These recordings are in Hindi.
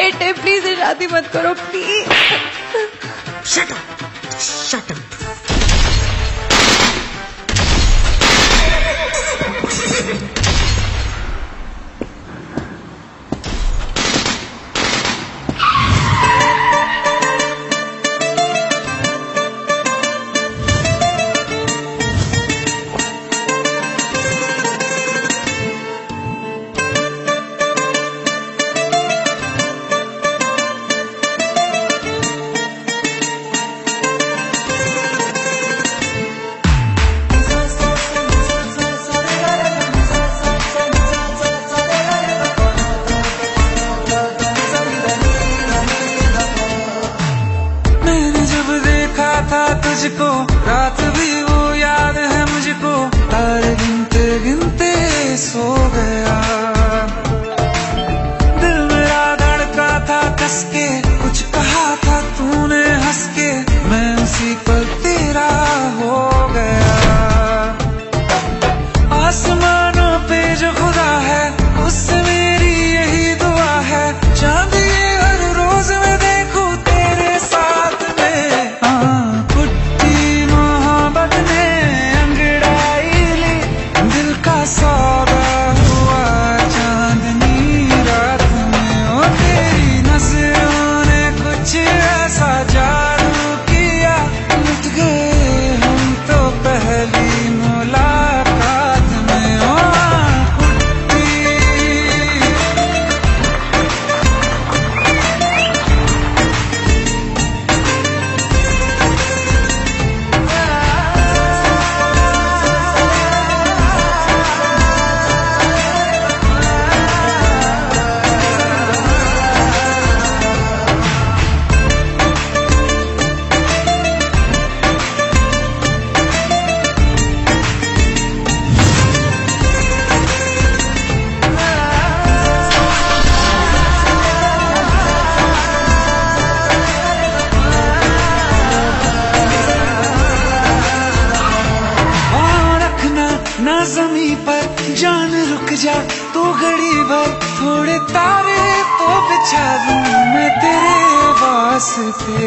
पेट है, प्लीज शादी मत करो please. Shut up, shut up. तुझको रात भी वो याद है मुझको, तारे गिनते गिनते सो गया। दिल मेरा धड़का था कस के, कुछ कहा था तूने हंस के, मैं उसी पल तेरा हो गया। आसमानों पे जो खुदा है उससे मेरी यही दुआ है, चांद ये हर रोज मैं देखूं तेरे साथ में। सौदा हुआ चांदनी रात में, ओ तेरी नजरों ने कुछ ऐसा जादू किया, लुट गए हम तो पहली मुलाकात में। ओ ना ज़मीं पर जान रुक जा तू घड़ी भर, थोड़े तारे तो बिछा दूं मैं तेरे वास्ते।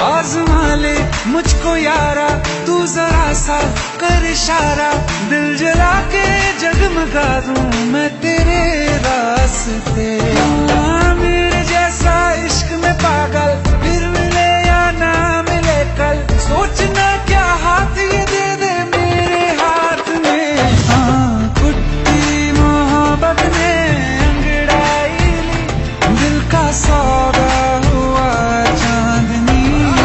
आज़मा ले मुझको यारा तू जरा सा कर इशारा, दिल जला के जगमगा दूं मैं तेरे रास्ते। मेरे जैसा इश्क में पागल फिर मिले या ना मिले कल, सोचना क्या हाथ ये दे दे मेरे हाथ में। सौदा हुआ चांदनी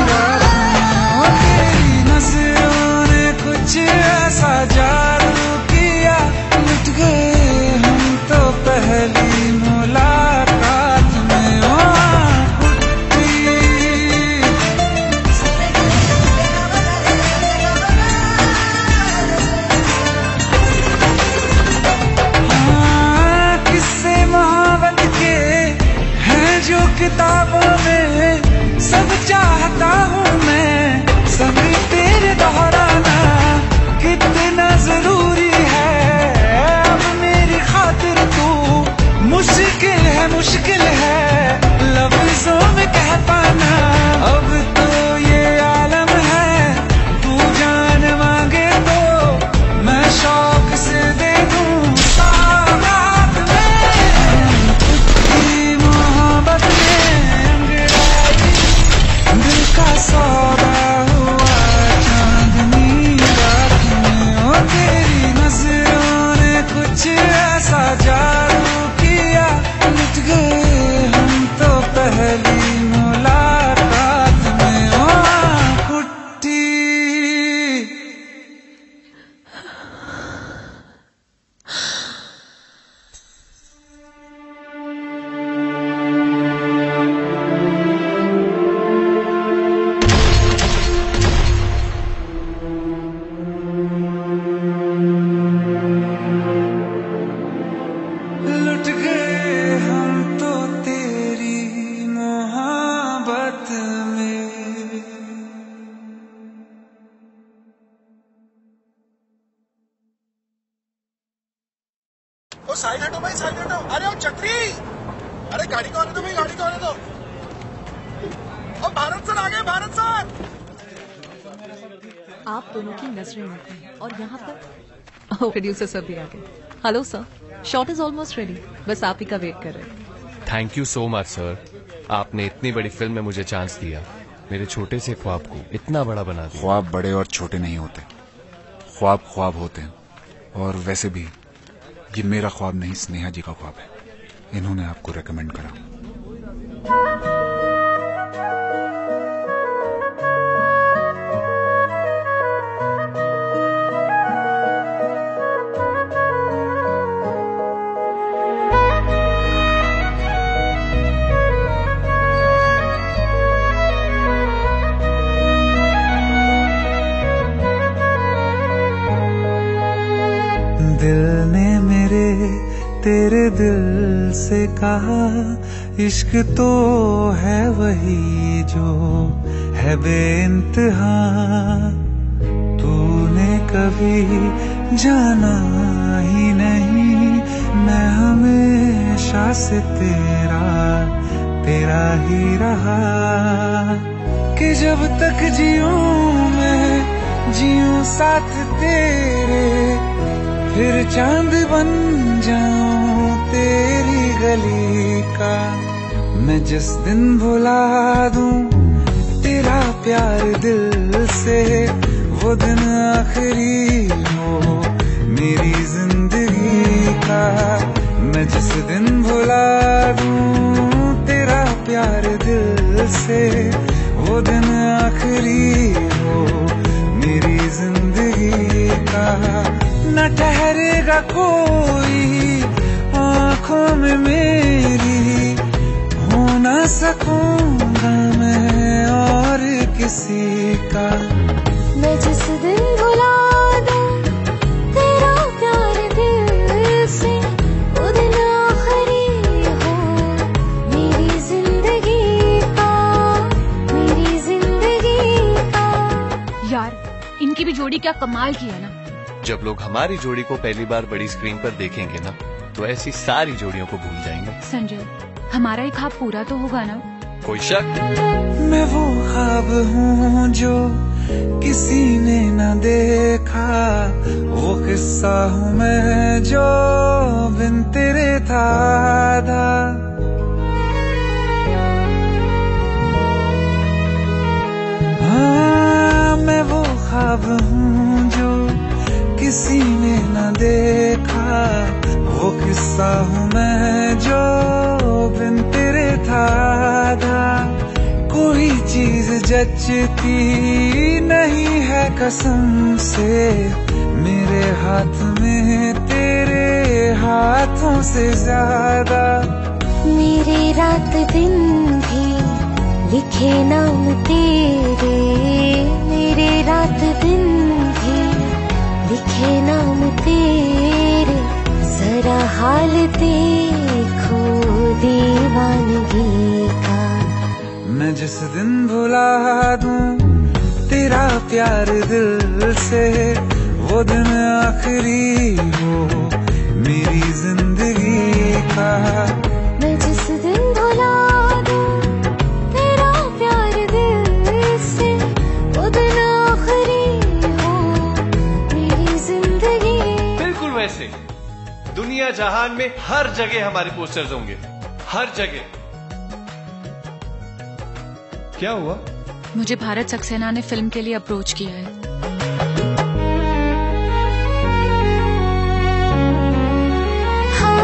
रात में, ओ तेरी नजरों ने कुछ ऐसा जादू किया, लुट गए हम तो पहली मुलाकात में। ओ हाँ, किस्से मोहब्बत के जो किताबों में सब चाहता हूँ मैं, सब तेरे दोहराना कितना जरूरी है। अब मेरी खातिर तू मुश्किल है लफ्जों में कह पाना। अब तो ये आलम है तू जान मांगे तो मैं शौक से दे दूँ सौगात में। तेरी मोहब्बत का सौदा हुआ चांदनी रात में, ओ तेरी नजरों ने कुछ ऐसा जादू किया, लुट गए अरे गाड़ी को आने दो भाई, गाड़ी को आने दो। और भारत सर आ गए, भारत सर। आप दोनों की नजरें मिलती हैं और यहाँ पर प्रोड्यूसर सर भी आ गए। Hello sir, shot is almost ready, बस आप ही का वेट कर रहे हैं। Thank you so much sir, आपने इतनी बड़ी फिल्म में मुझे चांस दिया, मेरे छोटे से ख्वाब को इतना बड़ा बना दिया। ख्वाब बड़े और छोटे नहीं होते, ख्वाब ख्वाब होते हैं। और वैसे भी ये मेरा ख्वाब नहीं, स्नेहा जी का ख्वाब है, इन्होंने आपको रेकमेंड करा। दिल ने मेरे तेरे दिल से कहा, इश्क तो है वही जो है बेइंतहा। तूने कभी जाना ही नहीं, मैं हमेशा से तेरा ही रहा। कि जब तक जीऊं मैं जीऊं साथ तेरे, फिर चांद बन जाऊं तेरी गली का। मैं जिस दिन भुला दूं तेरा प्यार दिल से, वो दिन आखिरी हो मेरी जिंदगी का। मैं जिस दिन भुला दूं तेरा प्यार दिल से, वो दिन आखिरी हो मेरी जिंदगी का। न ठहरेगा कोई आँखों में मेरी, हो न सकूंगा मैं और किसी का। मैं जिस दिन भुला दूं तेरा प्यार दिल से, वो दिन आखिरी हो मेरी जिंदगी का, मेरी जिंदगी का। यार इनकी भी जोड़ी क्या कमाल की है ना। जब लोग हमारी जोड़ी को पहली बार बड़ी स्क्रीन पर देखेंगे ना, तो ऐसी सारी जोड़ियों को भूल जाएंगे। संजय, हमारा एक ख्वाब पूरा तो होगा ना? कोई शक? मैं वो ख्वाब हूँ जो किसी ने न देखा, वो किस्सा हूँ मैं जो बिन तेरे था। हाँ, मैं वो ख्वाब हूँ जो किसी ने न देखा, वो किस्सा हूँ मैं जो बिन तेरे था। कोई चीज जचती नहीं है कसम से, मेरे हाथ में तेरे हाथों से ज्यादा। मेरे रात दिन भी लिखे नाम तेरे, मेरे रात दिन भी लिखे नाम तेरे। जरा हाल देखो दीवानगी का। मैं जिस दिन भुला दूं तेरा प्यार दिल से, वो दिन आखिरी हो मेरी जिंदगी का। मैं जिस दिन भुला दूं तेरा प्यार दिल से, वो दिन आखिरी हो मेरी जिंदगी। बिल्कुल वैसे दुनिया जहान में हर जगह हमारे पोस्टर्स होंगे, हर जगह। क्या हुआ? मुझे भारत सक्सेना ने फिल्म के लिए अप्रोच किया है। हाँ,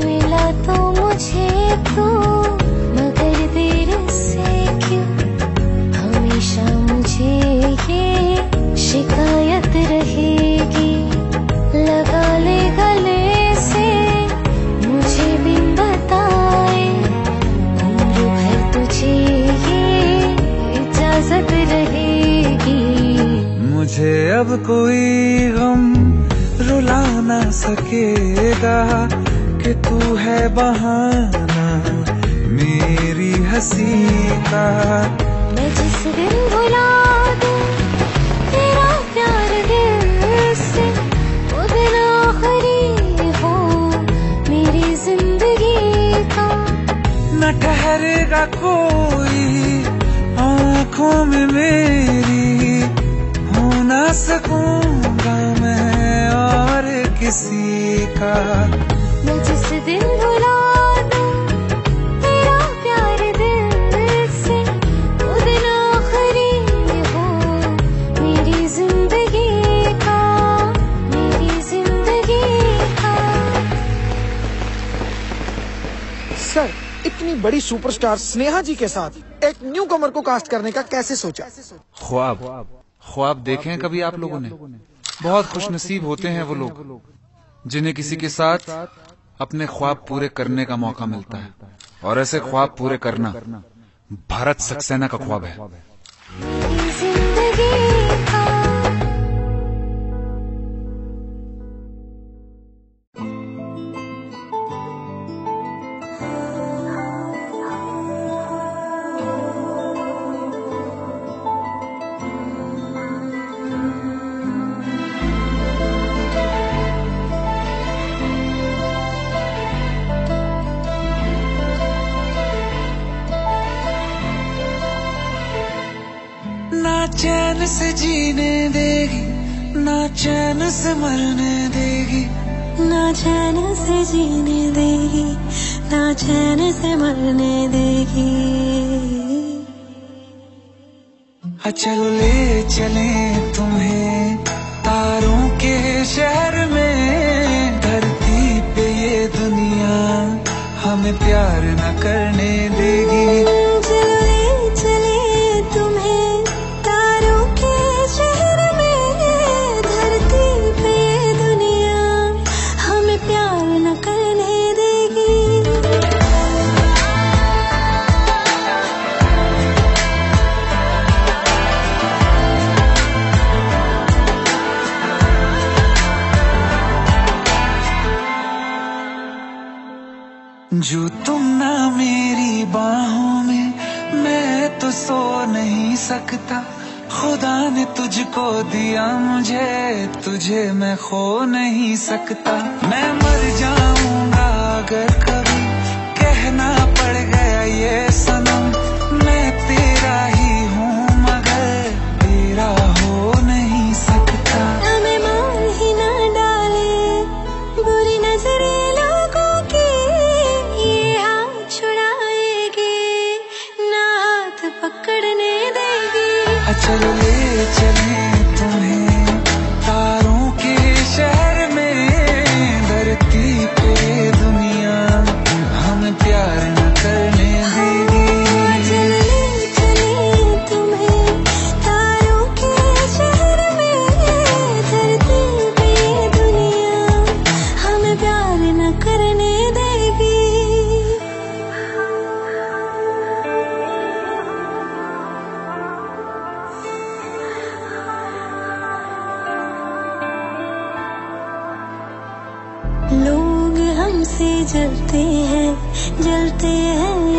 मिला तो मुझे तो, मगर देर से क्यों हमेशा मुझे ये शिकायत रहेगी। लगा ले गले से मुझे बिन बताए, उम्र भर तुझे ये इजाजत रहेगी। मुझे अब कोई गम रुला ना सकेगा, कि तू है बहाना मेरी हंसी का। मैं जिस दिन भुला दूं तेरा प्यार दिल से, वो दिन आखिरी हो मेरी जिंदगी ठहरेगा कोई आंखों में मेरी, हो ना सकूंगा मैं और किसी का। मैं जिस दिन भुला दूं तेरा प्यार दिल से, वो दिन आखिरी हो मेरी जिंदगी का, मेरी जिंदगी का। सर, इतनी बड़ी सुपरस्टार स्नेहा जी के साथ एक न्यू कमर को कास्ट करने का कैसे सोचा? ख्वाब देखे हैं कभी आप लोगों ने? बहुत खुशनसीब होते हैं वो लोग जिन्हें किसी के साथ अपने ख्वाब पूरे करने का मौका मिलता है, और ऐसे ख्वाब पूरे करना भारत सक्सेना का ख्वाब है। मेरी जिंदगी का। ना चैन से जीने देगी, ना चैन से मरने देगी, ना चैन से जीने देगी, ना चैन से मरने देगी। चलो ले चले तुम्हें तारों के शहर में, धरती पे ये दुनिया हमें प्यार न करने देगी। जो तुम ना मेरी बाहों में, मैं तो सो नहीं सकता। खुदा ने तुझको दिया मुझे, तुझे मैं खो नहीं सकता। मैं मर जाऊंगा अगर कभी कहना पड़ गया ये सनम, मैं तेरा ही हूँ मगर तेरा हो नहीं सकता। हमें मार ही ना डाले बुरी नजरें लोगों की, ये हाथ छुड़ाएगी ना हाथ पकड़ने देगी। चलो ले चले तुम्हें तारों के शहर में, धरती पे दुनिया हमें प्यार न करने देगी। चले चले तुम्हें तारों के शहर में, धरती पे दुनिया हमें प्यार न करने देगी। लोग हमसे जलते हैं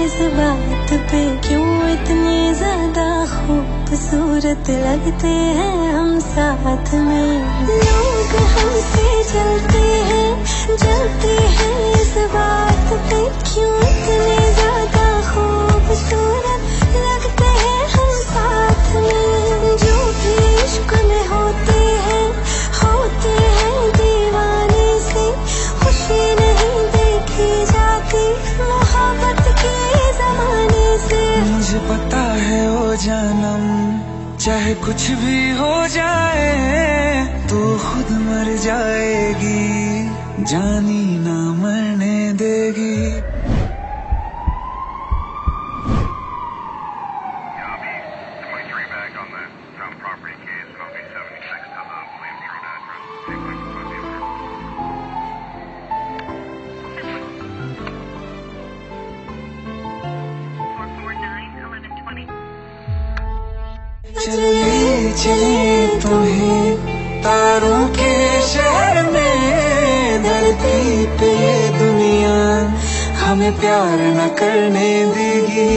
इस बात पे, क्यों इतने ज्यादा खूबसूरत लगते हैं हम साथ में। लोग हमसे जलते हैं इस बात पे, क्यों इतने ज्यादा खूबसूरत लगते हैं हम साथ में। जो भी इश्क में होते हैं दीवाने से, खुशी नहीं देखी जाती मोहब्बत के जमाने से। मुझे पता है ओ जानम, चाहे कुछ भी हो जाए तू खुद मर जाएगी, जानी ना मरने देगी। चले चले तुम्हें तारों के शहर में, धरती पे ये दुनिया हमें प्यार न करने देगी।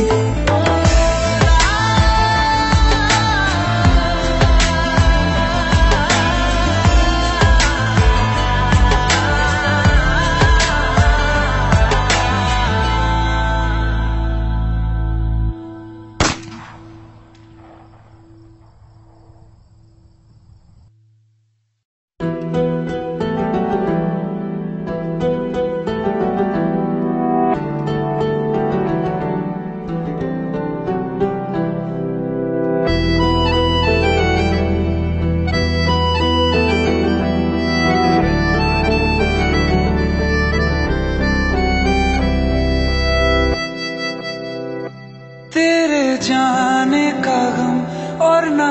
ना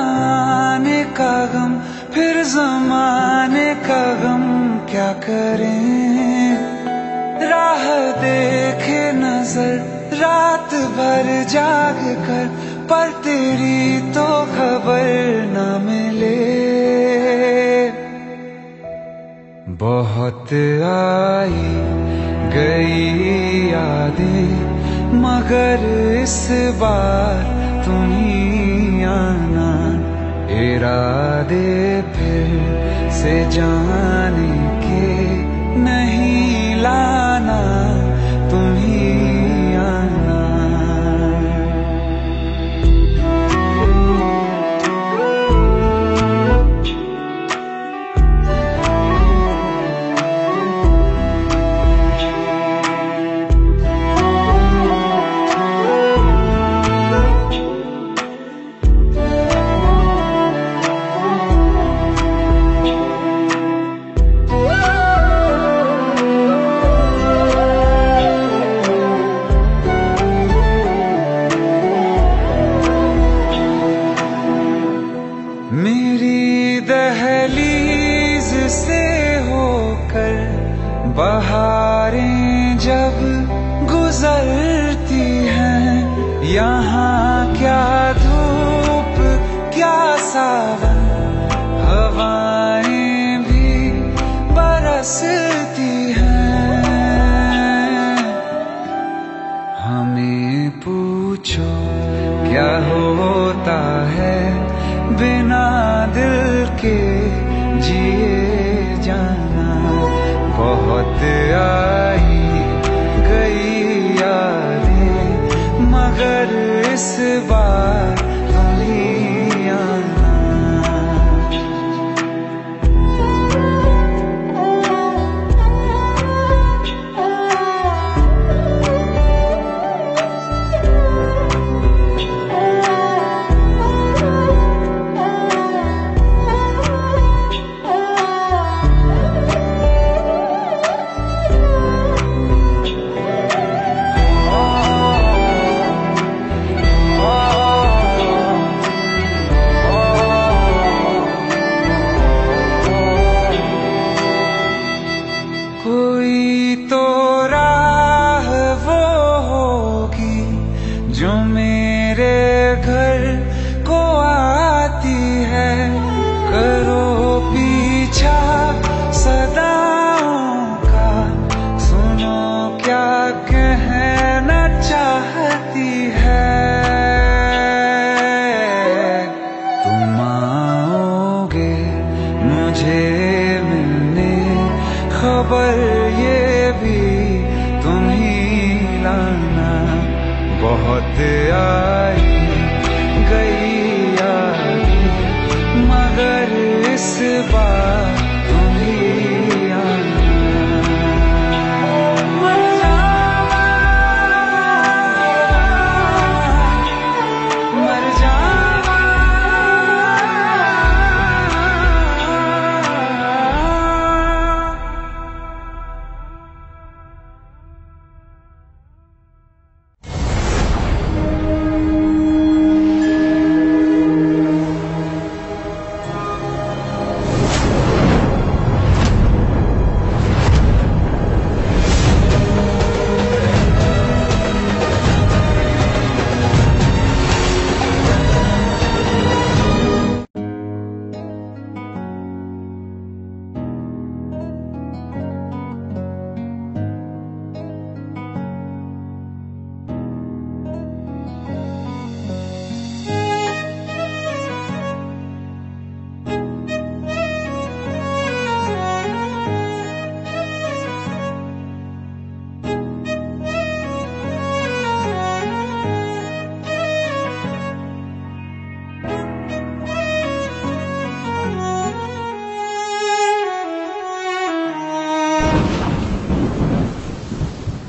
आने का गम, फिर ज़माने का गम क्या करें। राह देखे नजर रात भर जाग कर, पर तेरी तो खबर न मिले। बहुत आई गई यादें, मगर इस बार तुम ही आना। इरादे फिर से जाने के नहीं लाना, तुम ही आना। मेरी दहलीज से होकर बहारें जब गुजरती हैं, यहाँ क्या धूप क्या सावन, हवाएं भी बरसती हैं। हमें पूछो क्या होता है बिना दिल के जिए जाना। बहुत आई गई यादें, मगर इस बार तुम ही आना। कोई तो राह वो होगी जो मेरे घर को आती है। करो पीछा सदाओं का, सुनो क्या कहना चाहती है। तुम आओगे मुझे मिलने, खबर ये भी तुम ही लाना। बहुत आई गई यादें, मगर इस बार तुम ही आना। मर जावा, मर जावा।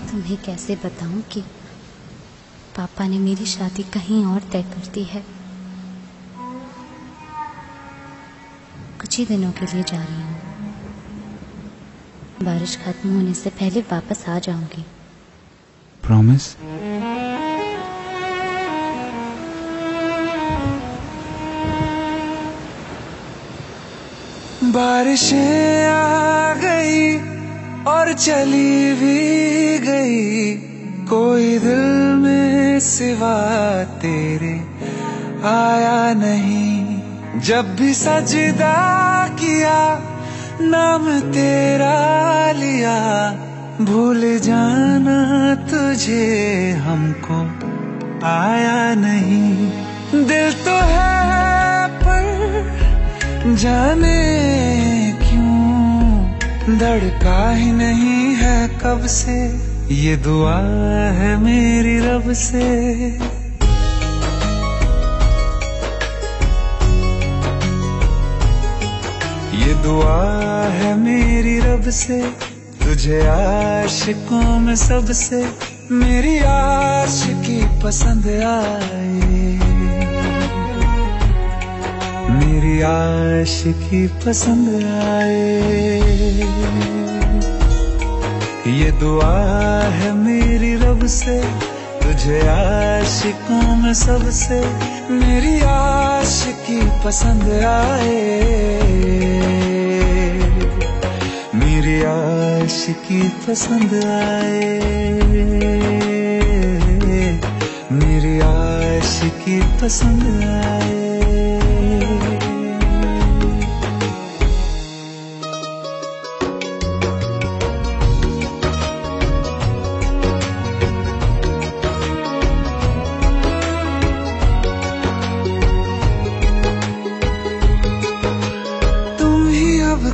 तुम्हें कैसे बताऊं कि पापा ने मेरी शादी कहीं और तय कर दी है। कुछ ही दिनों के लिए जा रही हूँ। बारिश खत्म होने से पहले वापस आ जाऊंगी। प्रॉमिस? बारिशें आ गई और चली भी गई, कोई दिल में सिवा तेरे आया नहीं। जब भी सजदा किया नाम तेरा लिया, भूल जाना तुझे हमको आया नहीं। दिल तो है पर जाने क्यों धड़का ही नहीं है कब से, ये दुआ है मेरी रब से। ये दुआ है मेरी रब से, तुझे आशिकों में सबसे मेरी आशिकी पसंद आए, मेरी आशिकी पसंद आए। ये दुआ है मेरी रब से, तुझे आशिकों में सबसे मेरी आशिकी पसंद आए, मेरी आशिकी पसंद आए, मेरी आशिकी पसंद आए।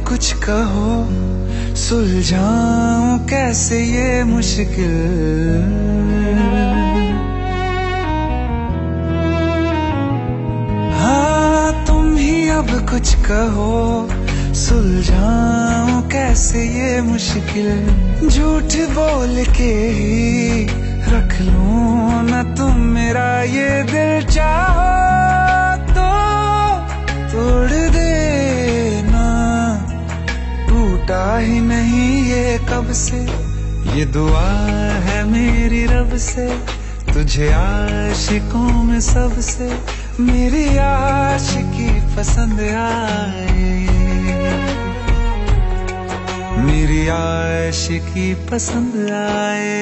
कुछ कहो सुलझाऊं कैसे ये मुश्किल, हाँ तुम ही अब कुछ कहो सुलझाऊं कैसे ये मुश्किल। झूठ बोल के ही रख लूं ना तुम मेरा ये दिल, चाहो तो तोड़ देना, टूटा ही नहीं ये कब से। ये दुआ है मेरी रब से, तुझे आशिकों में सबसे मेरी आशिकी पसंद आए, मेरी आशिकी पसंद आए,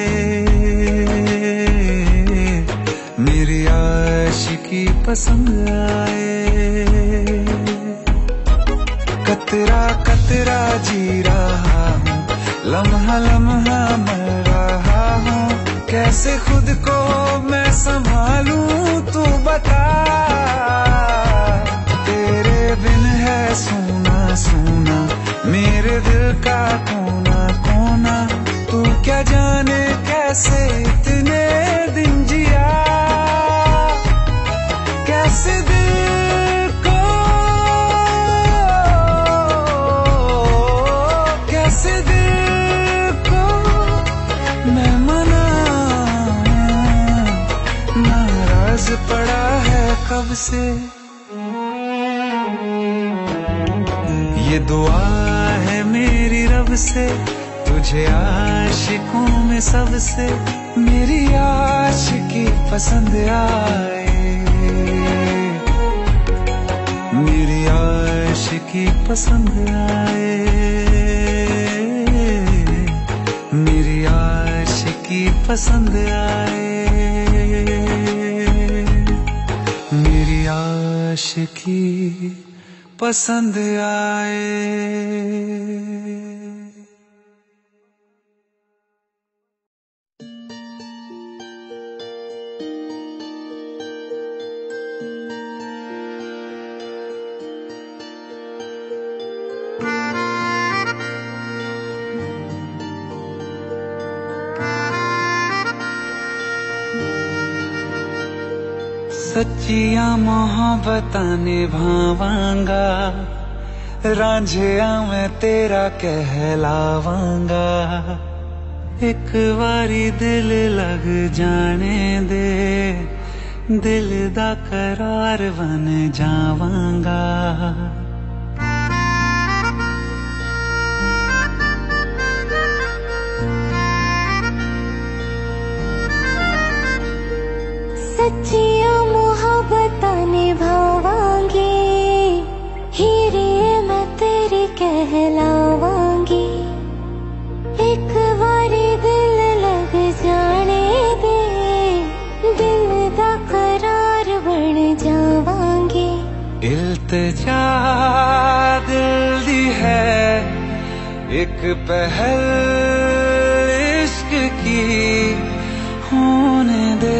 मेरी आशिकी पसंद आए। कतरा कतरा जी रहा हूँ, लम्हा लम्हा मर रहा हूँ, कैसे खुद को मैं संभालूं तू बता। तेरे बिन है सूना सूना मेरे दिल का कोना कोना, तू क्या जाने कैसे इतने दिन जिया, कैसे दिल को कैसे दिल को मैं मनाऊं, नाराज पड़ा है कब से। ये दुआ है मेरी रब से, तुझे आशिकों में सबसे मेरी आशिकी पसंद आए, मेरी आशिकी पसंद आए, मेरी आशिकी पसंद आए, मेरी आशिकी पसंद आए। सच्चिया मोहब्बतां निभावांगा, रांझिया मैं तेरा कहलावांगा। एक बारी दिल लग जाने दे, दिल दा करार बन जावांगा। सच्चिया मोहब्बतां निभावांगी, हीरे मैं तेरी इल्तिजा दिल दी है एक पहल इश्क की होने दे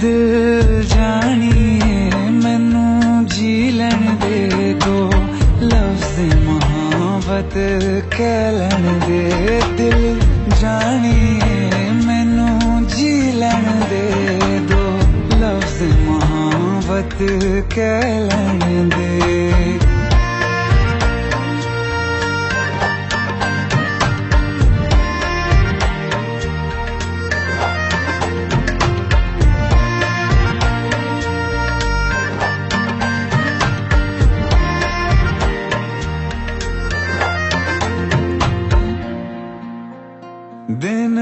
दिल जानिए मैनू जी लैन दे दो लफ्ज़ मोहब्बत कह लैन दे दिल जानिए मैनू जी लैन दे दो लफ्ज़ मोहब्बत कह लैन दे दिन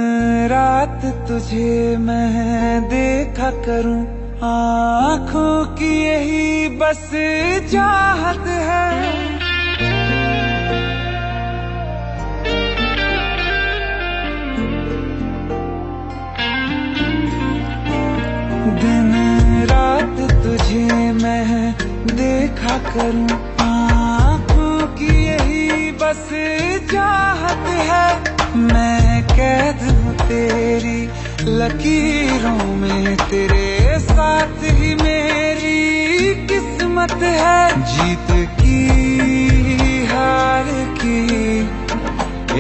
रात तुझे मैं देखा करूं आँखों की यही बस चाहत है दिन रात तुझे मैं देखा करूं आँखों की यही बस चाहत है मैं कैद हूँ तेरी लकीरों में तेरे साथ ही मेरी किस्मत है जीत की हार की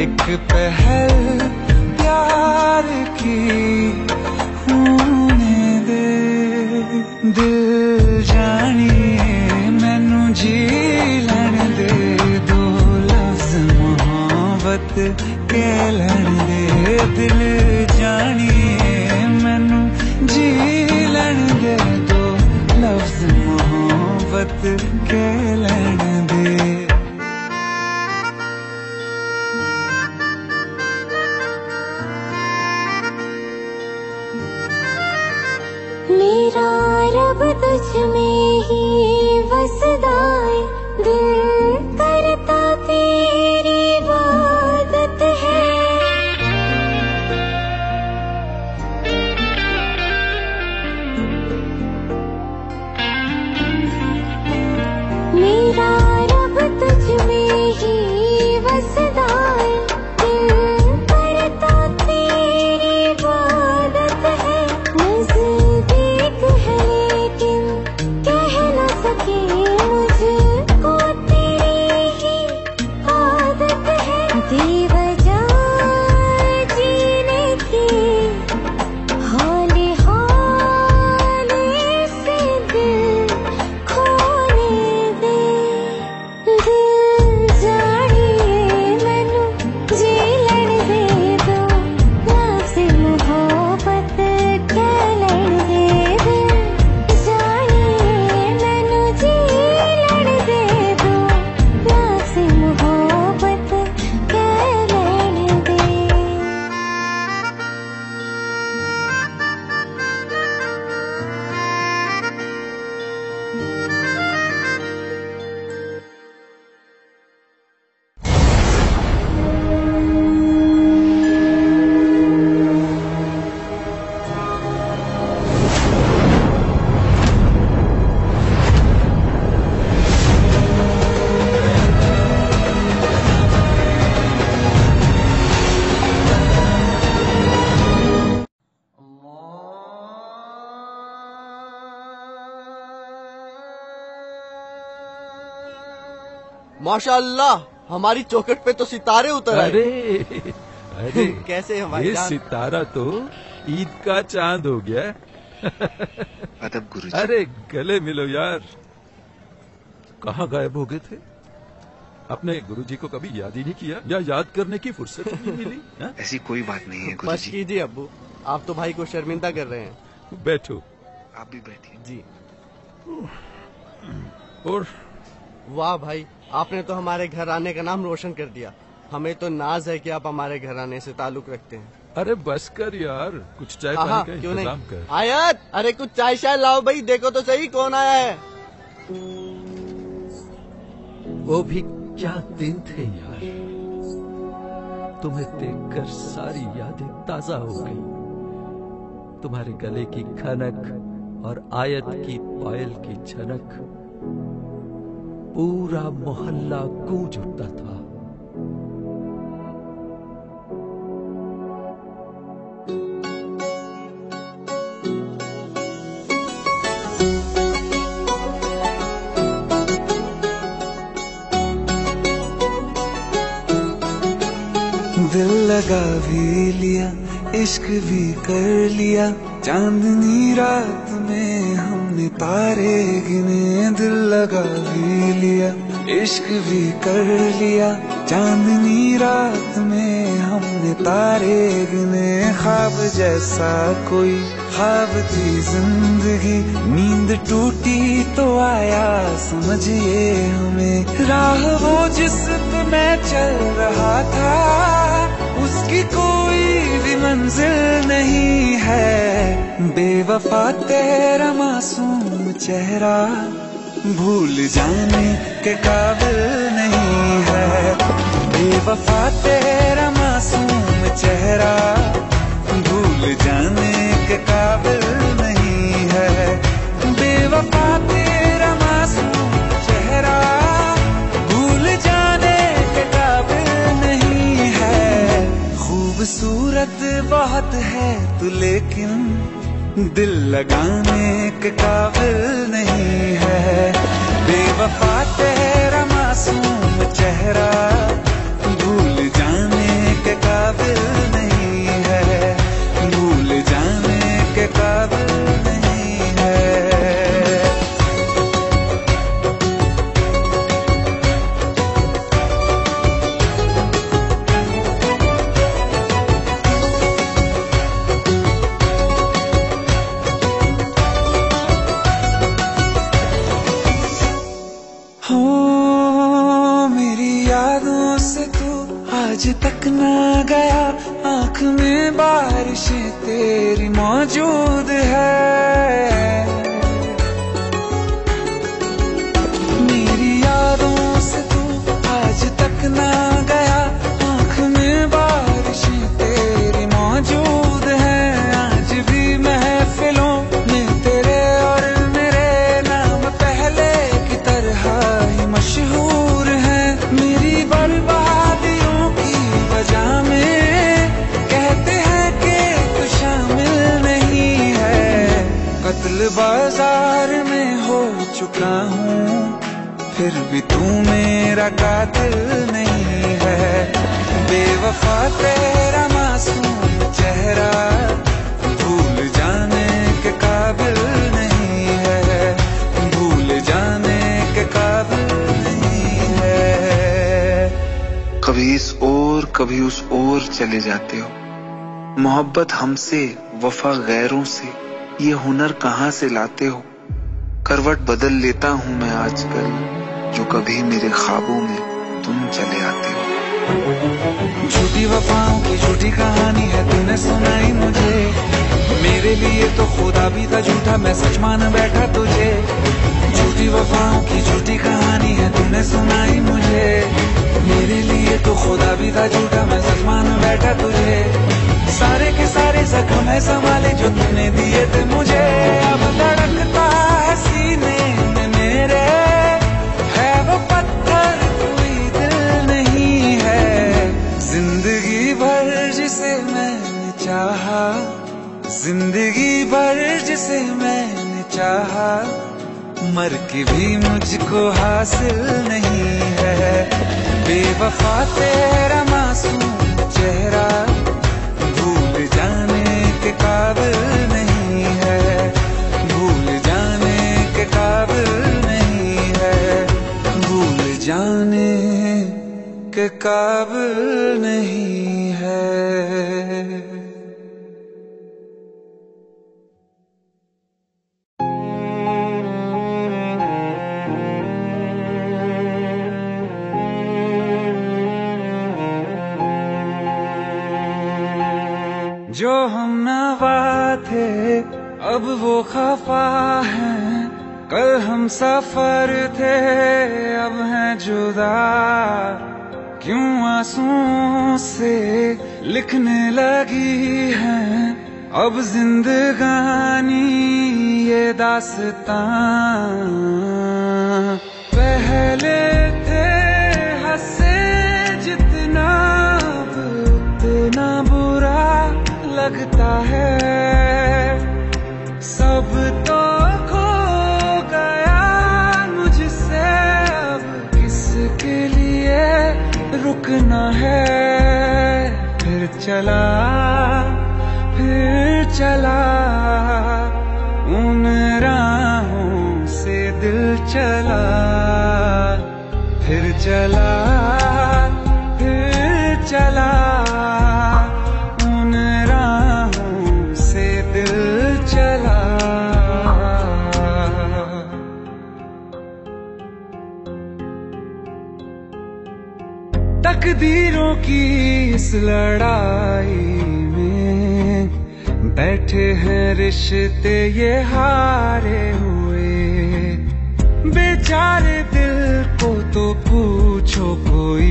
एक पहल प्यार की होने दे दिल जानिए मैनू जी लैन दे दो लफ्ज़ मोहब्बत कह लैन दे दिल जानिए मैनू जी लैन दे दो लफ्ज़ मोहब्बत कह लैन दे मेरा रब तुझ में ही वसदा है दिल करता तेरी इबादत है मेरा रब तुझ में ही वसदा है दिल करता तेरी इबादत है नज़दीक है लेकिन कह न सके मुझको तेरी ही आदत है बेवजह जीने की हौले हौले से दिल खोने दे दिल जानिए मैनू जी लैन दे दो लफ्ज़ मोहब्बत कह लैन दे दिल जानिए मैनू जी लैन दे दो लफ्ज़ मोहब्बत कह लैन दे माशाअल्लाह हमारी चौखट पे तो सितारे उतर आए। अरे अरे कैसे हमारे ये सितारा तो ईद का चांद हो गया। अदब गुरुजी। अरे गले मिलो यार। कहाँ गायब हो गए थे? अपने गुरुजी को कभी याद ही नहीं किया या याद करने की फुर्सत ही नहीं मिली? हा? ऐसी कोई बात नहीं है बस गुरुजी। कीजिए अब्बू, आप तो भाई को शर्मिंदा कर रहे हैं। बैठो। आप भी बैठिए। जी। और वाह भाई, आपने तो हमारे घर आने का नाम रोशन कर दिया। हमें तो नाज है कि आप हमारे घर आने से ताल्लुक रखते हैं। अरे बस कर यार, कुछ चाय पानी का क्यों इंतजाम नहीं? कर। आयत, अरे कुछ चाय शाय लाओ भाई, देखो तो सही कौन आया है। वो भी क्या दिन थे यार, तुम्हें देखकर सारी यादें ताजा हो गई। तुम्हारे गले की खनक और आयत की पायल की झनक पूरा मोहल्ला गूंज उठता था। दिल लगा भी लिया, इश्क भी कर लिया, चांदनी रात में हमने तारे गिने। दिल लगा भी लिया, इश्क भी कर लिया, चांदनी रात में हमने तारे गिने। ख्वाब जैसा कोई ख्वाब थी जिंदगी, नींद टूटी तो आया समझिए हमें। राह वो जिस पे मैं चल रहा था, उसकी कोई भी मंजिल नहीं है। बेवफा तेरा मासूम चेहरा भूल जाने के काबिल नहीं है। बेवफा तेरा मासूम चेहरा भूल जाने के काबिल नहीं है। बेवफा तेरा मासूम चेहरा भूल जाने के काबिल नहीं है। खूबसूरत बहुत है तू लेकिन दिल लगाने के काबिल नहीं है। बेवफा तेरा मासूम चेहरा भूल जाने के काबिल नहीं है। भूल जाने के काबिल नहीं है। आज तक ना गया, आँख में बारिशें तेरी मौजूद है। मेरी यादों से तू आज तक ना गया, आँख में बारिशें तेरी मौजूद है। आज भी महफिलों में तेरे और मेरे नाम पहले की तरह ही मशहूर है। मेरी बर्बादियों की वजह में कहते हैं कि तू शामिल नहीं है। कत्ल बाजार में हो चुका हूँ, फिर भी तू मेरा कातिल नहीं है। बेवफा तेरा मासूम चेहरा भूल जाने के काबिल नहीं है। भूल जाने के काबिल नहीं है। कभी इस ओर कभी उस ओर चले जाते हो। मोहब्बत हमसे, वफा गैरों से, ये हुनर कहाँ से लाते हो। करवट बदल लेता हूँ मैं आजकल, जो कभी मेरे ख्वाबों में तुम चले आते हो। झूठी वफाओं की झूठी कहानी है तूने सुनाई मुझे। मेरे लिए तो खुदा भी था झूठा, मैं सच मान बैठा तुझे। झूठी वफाओं की झूठी कहानी है तूने सुनाई मुझे। मेरे लिए तो खुदा भी था झूठा, मैं सच मान बैठा तुझे। सारे के सारे जख्म है संभाले जो तूने दिए थे मुझे। अब धड़कता है सीने में मेरे, है वो पत्थर कोई दिल नहीं है। जिंदगी भर जिसे मैंने चाहा, जिंदगी भर जिसे मैंने चाहा, मर के भी मुझको हासिल नहीं है। बेवफा तेरा मासूम चेहरा भूल जाने के काबिल नहीं है। भूल जाने के काबिल नहीं है। भूल जाने के काबिल नहीं है। जो हम नवा थे अब वो खफा हैं, कल हम सफर थे अब हैं जुदा। क्यों आंसुओं से लिखने लगी हैं अब जिंदगानी ये दास्तां। पहले थे हंसे जितना अब उतना बुरा लगता है। सब तो खो गया मुझसे, अब किसके लिए रुकना है। फिर चला उन राहों से दिल चला। फिर चला उन राहों से दिल चला। तकदीरों की इस लड़ाई में बैठे हैं रिश्ते ये हारे हुए। बेचारे दिल को तो पूछो कोई,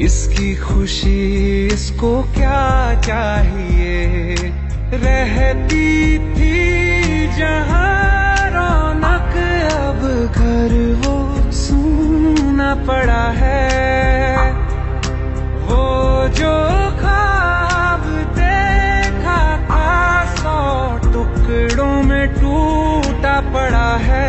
इसकी खुशी इसको क्या चाहिए। रहती थी जहां रौनक, अब घर वो सूना पड़ा है। वो जो ख्वाब देखा था 100 टुकड़ों में टूटा पड़ा है।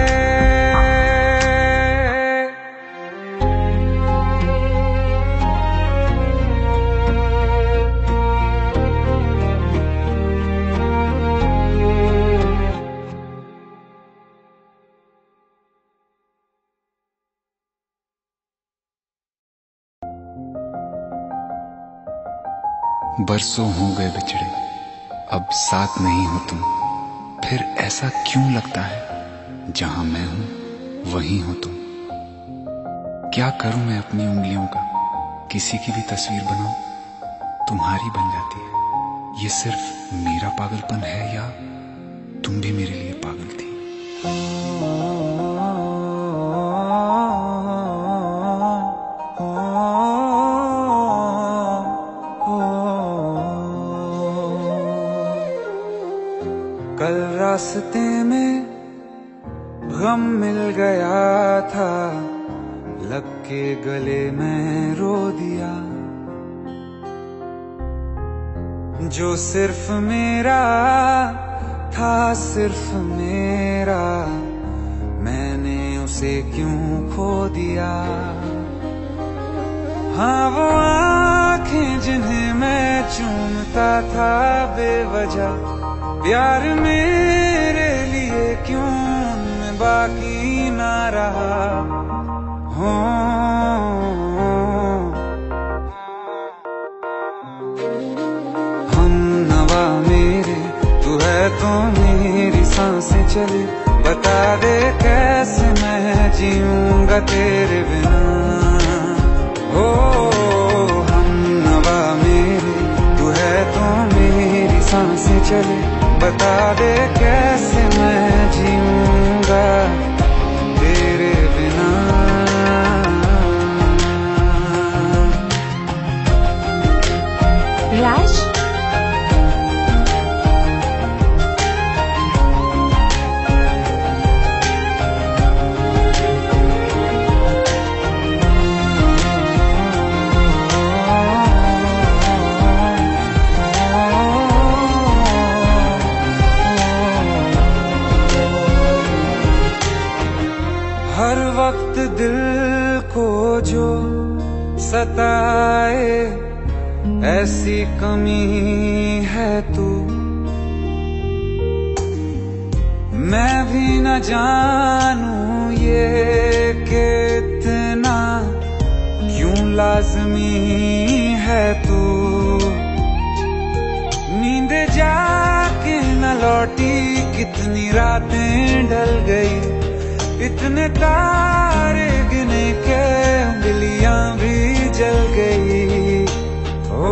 बरसों हो गए बिछड़े, अब साथ नहीं हो तुम। फिर ऐसा क्यों लगता है, जहां मैं हूं वहीं हो तुम। क्या करूं मैं अपनी उंगलियों का, किसी की भी तस्वीर बनाऊं तुम्हारी बन जाती है। ये सिर्फ मेरा पागलपन है या तुम भी मेरे लिए पागल थी। कल रास्ते में गम मिल गया था, लग के गले में रो दिया। जो सिर्फ मेरा था, सिर्फ मेरा, मैंने उसे क्यों खो दिया। हाँ वो आंखें जिन्हें मैं चूमता था बेवजह, प्यार मेरे लिए क्यों उनमें बाकी ना रहा। हो हम नवा मेरे, तू है तो मेरी सांसें चले। बता दे कैसे मैं जीऊंगा तेरे बिना। हो हम नवा मेरे, तू है तो मेरी सांसें चले। बता दे कैसे मैं जीऊंगा तेरे बिना। राज, हर वक्त दिल को जो सताए, ऐसी कमी है तू। मैं भी न जानूं ये कि इतना क्यों लाज़मी है तू। नींद जाके न लौटी, कितनी रातें ढल गई। इतने तारे गिने के उंगलियां भी जल गई। ओ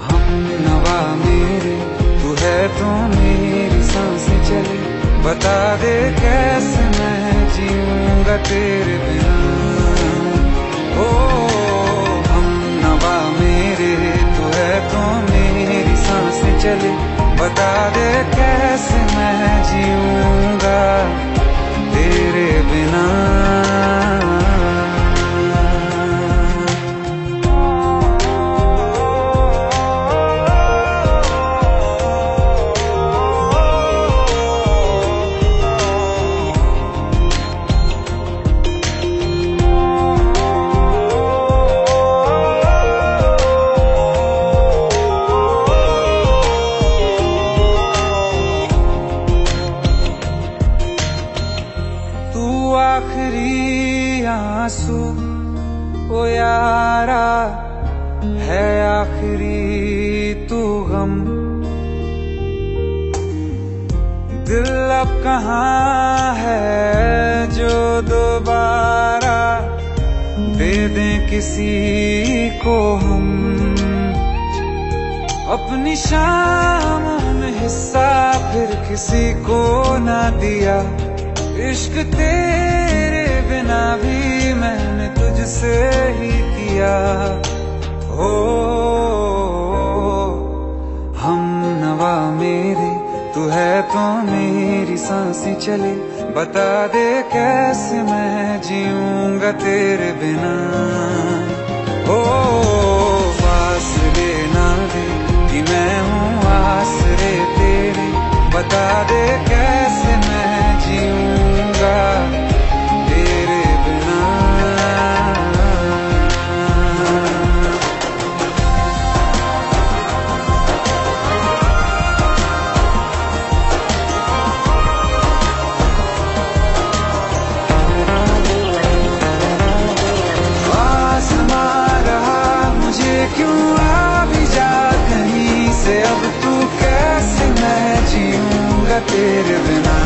हम नवा मेरे, तू है तो मेरी सांसें चले। बता दे कैसे मैं जीऊंगा तेरे बिना। ओ हम नवा मेरे, तू है तो मेरी सांसें चले। बता दे कैसे मैं जीऊंगा तेरे बिना। आखिरी आंसू ओ यारा है आखिरी तू गम, दिल अब कहाँ है जो दोबारा दे दें किसी को हम। अपनी शामों में हिस्सा फिर किसी को ना दिया, इश्क तेरे बिना भी मैंने तुझसे ही किया। हो हम नवा मेरे तू है तो मेरी सांसें चले, बता दे कैसे मैं जीऊंगा तेरे बिना। हो फासले ना दे कि मैं हूँ आसरे तेरे, बता दे कैसे मैं जीऊंगा तेरे बिना। आसमां रहा मुझे क्यों आ भी जा कहीं से, अब तू कैसे मैं जीऊंगा तेरे बिना।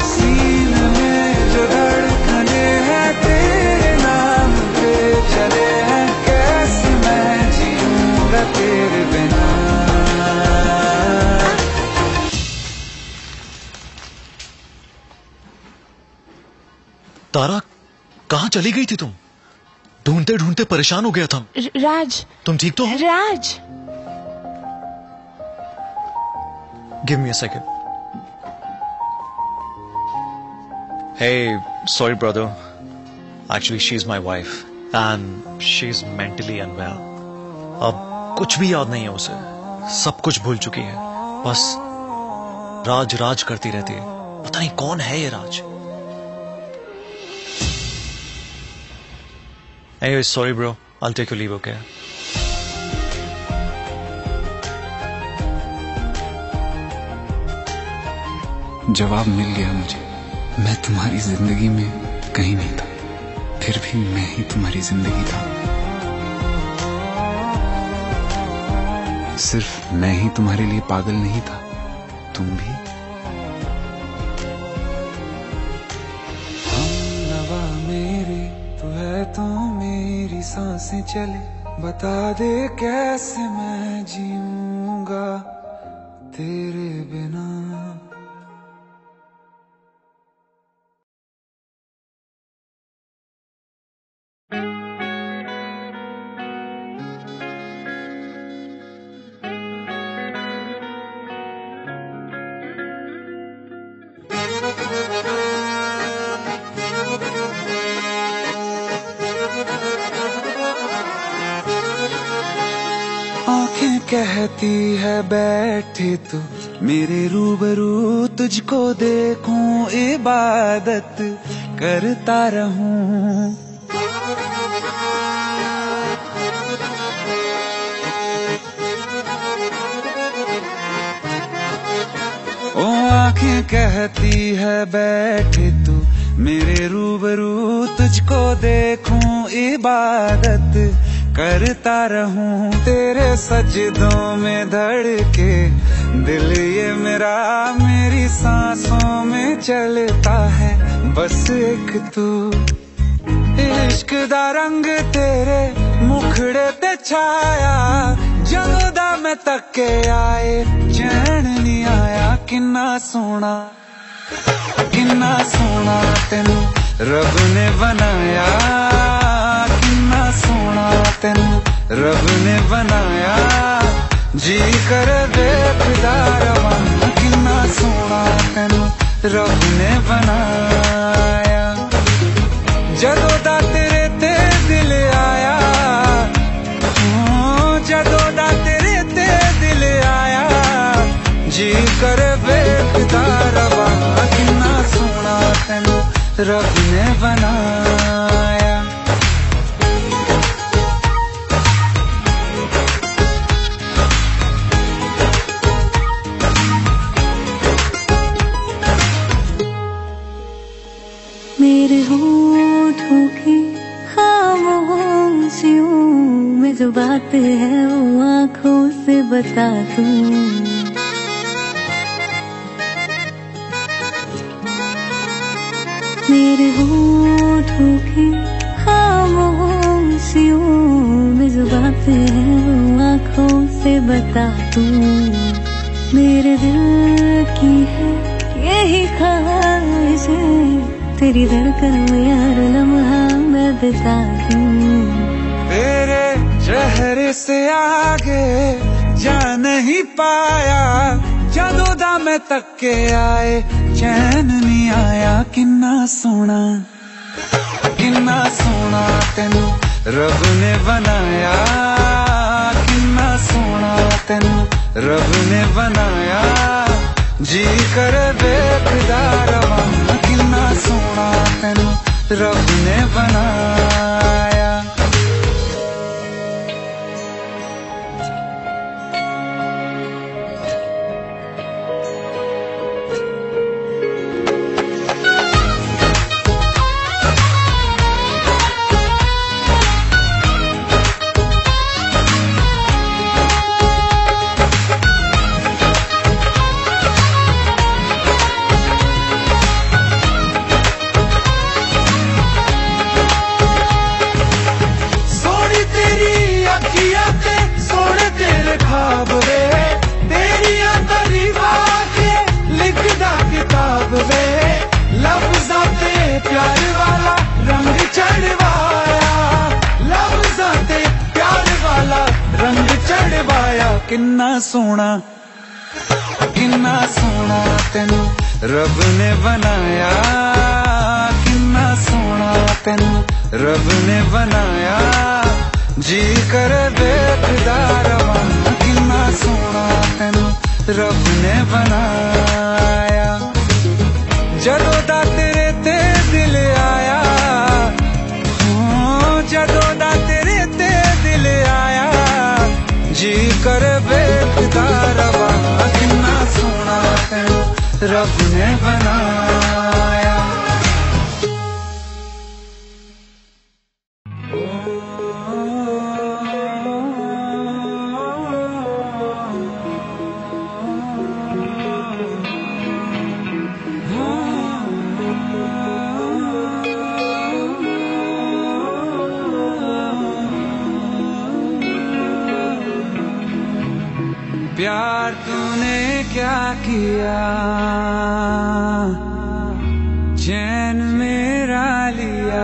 सीने में जो धड़कने हैं तेरे नाम पे चले हैं, कैसे मैं जीऊंगा तेरे बिना। तारा कहाँ चली गई थी तुम? ढूंढते ढूंढते परेशान हो गया था। राज तुम ठीक तो हो? राज Give me a second. Hey, sorry brother. Actually, she's my wife and she's mentally unwell. अब कुछ भी याद नहीं है उसे, सब कुछ भूल चुकी है, बस राज राज करती रहती है। पता नहीं कौन है ये राज। Hey, sorry bro. I'll take your leave, okay? जवाब मिल गया मुझे, मैं तुम्हारी जिंदगी में कहीं नहीं था, फिर भी मैं ही तुम्हारी जिंदगी था। सिर्फ मैं ही तुम्हारे लिए पागल नहीं था, तुम भी। हम नवा मेरे तू है तो मेरी सांसें चले, बता दे कैसे मैं जीऊंगा तेरे बिना। आंखें कहती है बैठे तू मेरे रूबरू, तुझको देखूं इबादत करता रहूं। ओ आंखें कहती है बैठे तू मेरे रूबरू, तुझको देखूं इबादत करता रहूं। तेरे सजदों में धड़के दिल ये मेरा, मेरी सांसों में चलता है बस एक तू। इश्क दा रंग तेरे मुखड़े ते छाया, जदों मैं तके आए चैन नहीं आया। किन्ना सोना तेनू रब ने बनाया, किन्ना सोना तेनू रब ने बनाया। जी करे बेखुदा रवां किन्ना सोना तेनू रब ने बनाया जदों दा तेरे ते दिल आया जदों दा तेरे ते दिल आया जी करे बेखुदा रवां किन्ना सोना तेनू रब ने बनाया मेरे होठों की खामोशियों में जो बात है वो आंखों से बता दूं मेरे होठों की खामोशियों में जो बात है वो आंखों से बता दूं मेरे दिल की है यही ख्वाहिश तेरी धड़कन में हर लम्हा मैं बिता दूं तेरे चेहरे से आगे जा नहीं पाया जदों दा मैं तक के आए चैन नहीं आया किन्ना सोना तेनू रब ने बनाया किन्ना सोना तेनू रब ने बनाया जी करे बेखुदा रवां किन्ना सोना तेनू रब ने बनाया किन्ना सोना तेनू रब ने बनाया किन्ना सोना तेनू रब ने बनाया जी करे बेखुदा रवां किन्ना सोना तेनू रब ने बनाया जदों दा तेरे ते दिल आया जदों दा तेरे ते दिल आया जी कर बेखुदा रवां किन्ना सोना तेनू रब ने बनाया प्यार तूने क्या किया चैन मेरा लिया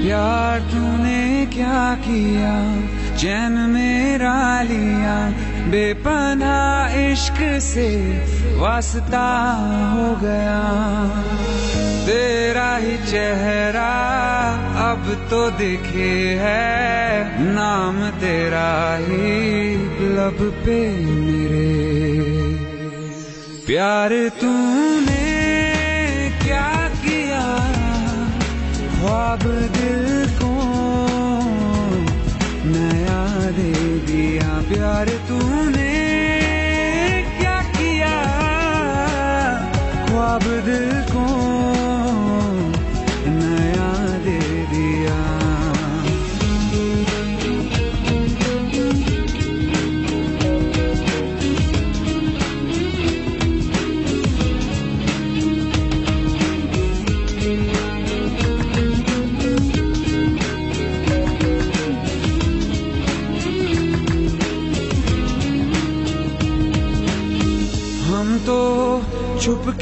प्यार तूने क्या किया चैन मेरा लिया बेपनाह इश्क से वास्ता हो गया तेरा ही चेहरा अब तो दिखे है नाम तेरा ही लब पे मेरे प्यार तूने क्या किया ख्वाब दिल को नया दे दिया प्यार तूने क्या किया ख्वाब दिल को नया दे दिया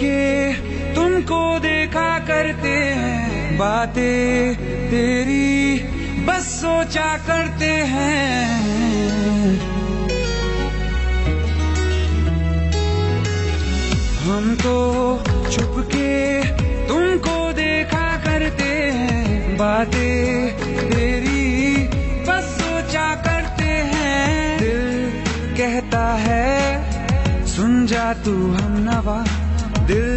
के तुमको देखा करते हैं, बातें तेरी बस सोचा करते हैं। हम तो छुप के तुमको देखा करते हैं, बातें तेरी बस सोचा करते हैं। दिल कहता है सुन जा तू हमनवा, दिल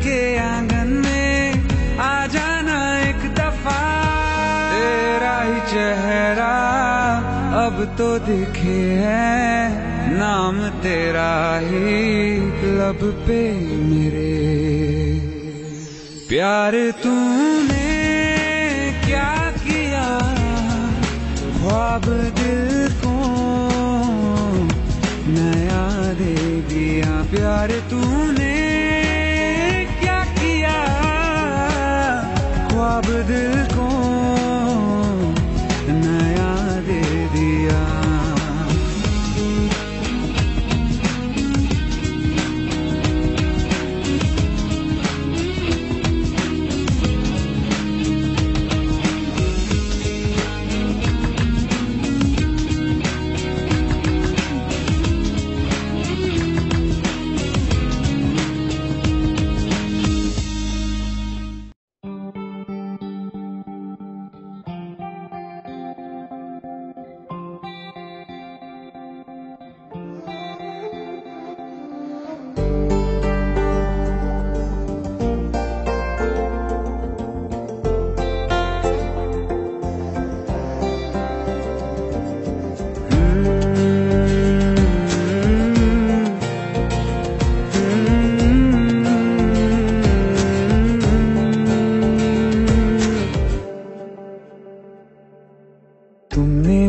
के आंगन में आ जाना एक दफा। तेरा ही चेहरा अब तो दिखे है, नाम तेरा ही लब पे मेरे। प्यार तूने क्या किया, ख्वाब दिल को नया दे दिया। प्यार तूने क्या किया, ख्वाब दिल को नया दे दिया।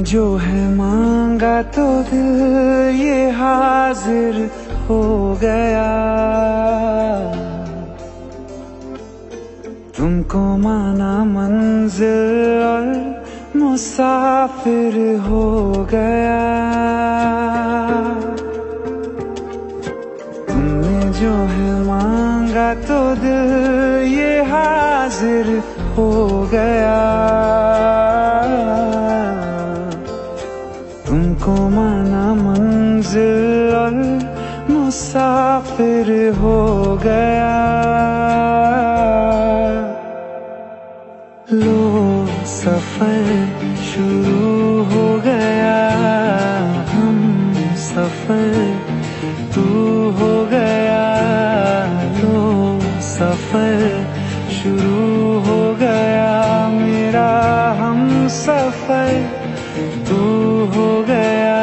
जो है मांगा तो दिल ये हाजिर हो गया। तुमको माना मंजिल और मुसाफिर हो गया। तुमने जो है मांगा तो दिल ये हाजिर हो गया। तुमको माना मंजिल और मुसाफिर हो गया। लो सफर शुरू हो गया, हम सफर तू हो गया। लो सफर शुरू हो गया, मेरा हम सफर तू हो गया।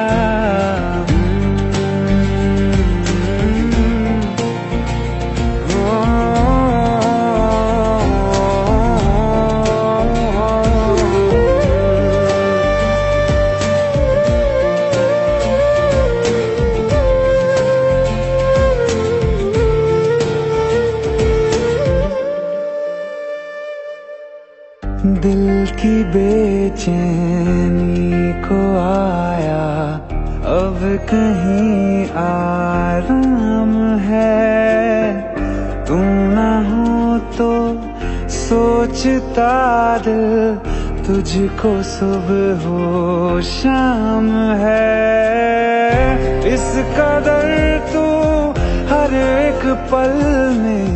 दिल की बेचैनी को आया अब कहीं आराम है। तू ना हो तो सोचता दिल तुझको सुबह हो शाम है। इस कदर तू हर एक पल में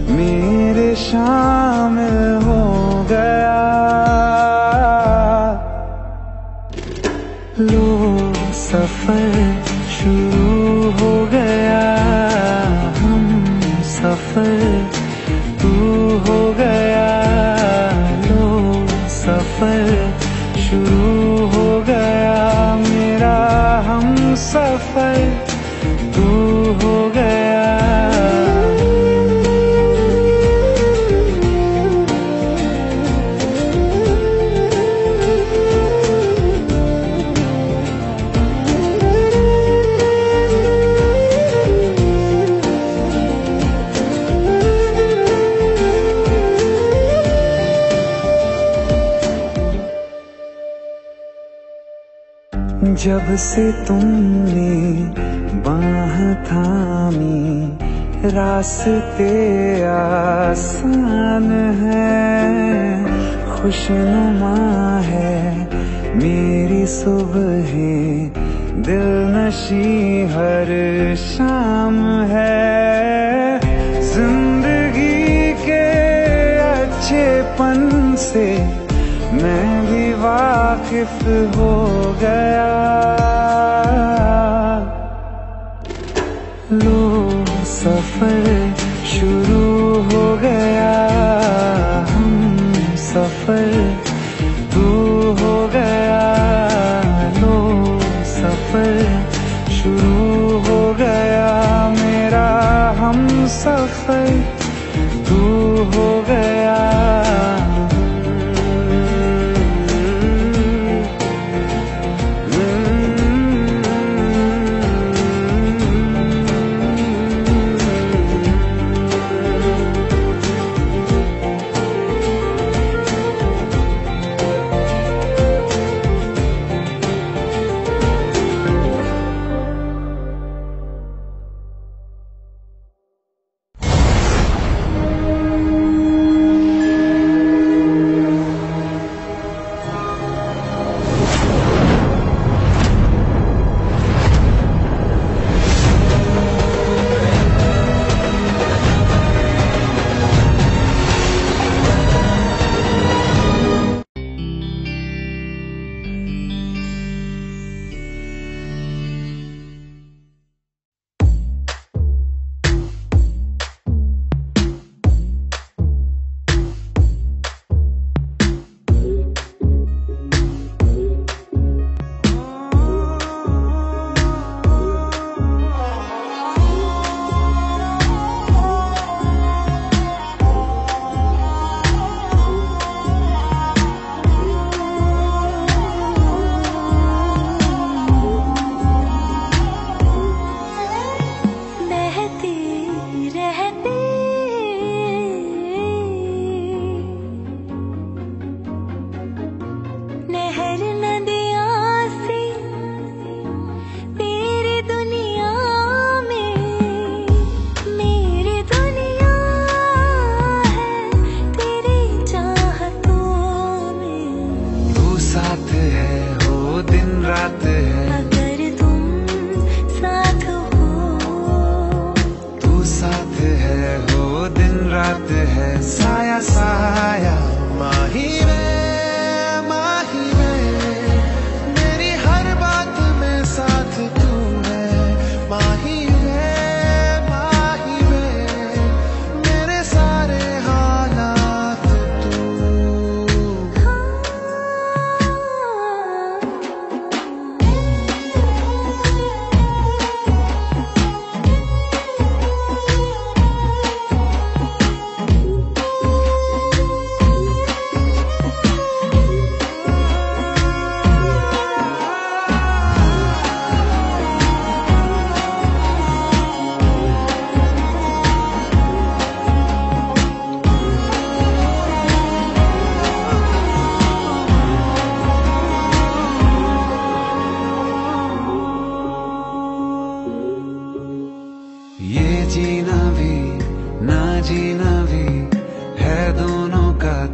मेरे शामिल हो गया। लो सफर शुरू हो गया, हम सफर तू हो गया। लो सफर शुरू हो गया, मेरा हम सफर तू हो गया। जब से तुमने बाह थामी रास्ते आसान हैं, खुशनुमा है मेरी सुबहें, दिलनशी हर शाम है। जिंदगी के अच्छेपन से मैं भी वाकिफ हो गया। लो सफर शुरू हो गया, हम सफर तू हो गया। लो सफर शुरू हो गया, मेरा हम सफर तू हो गया।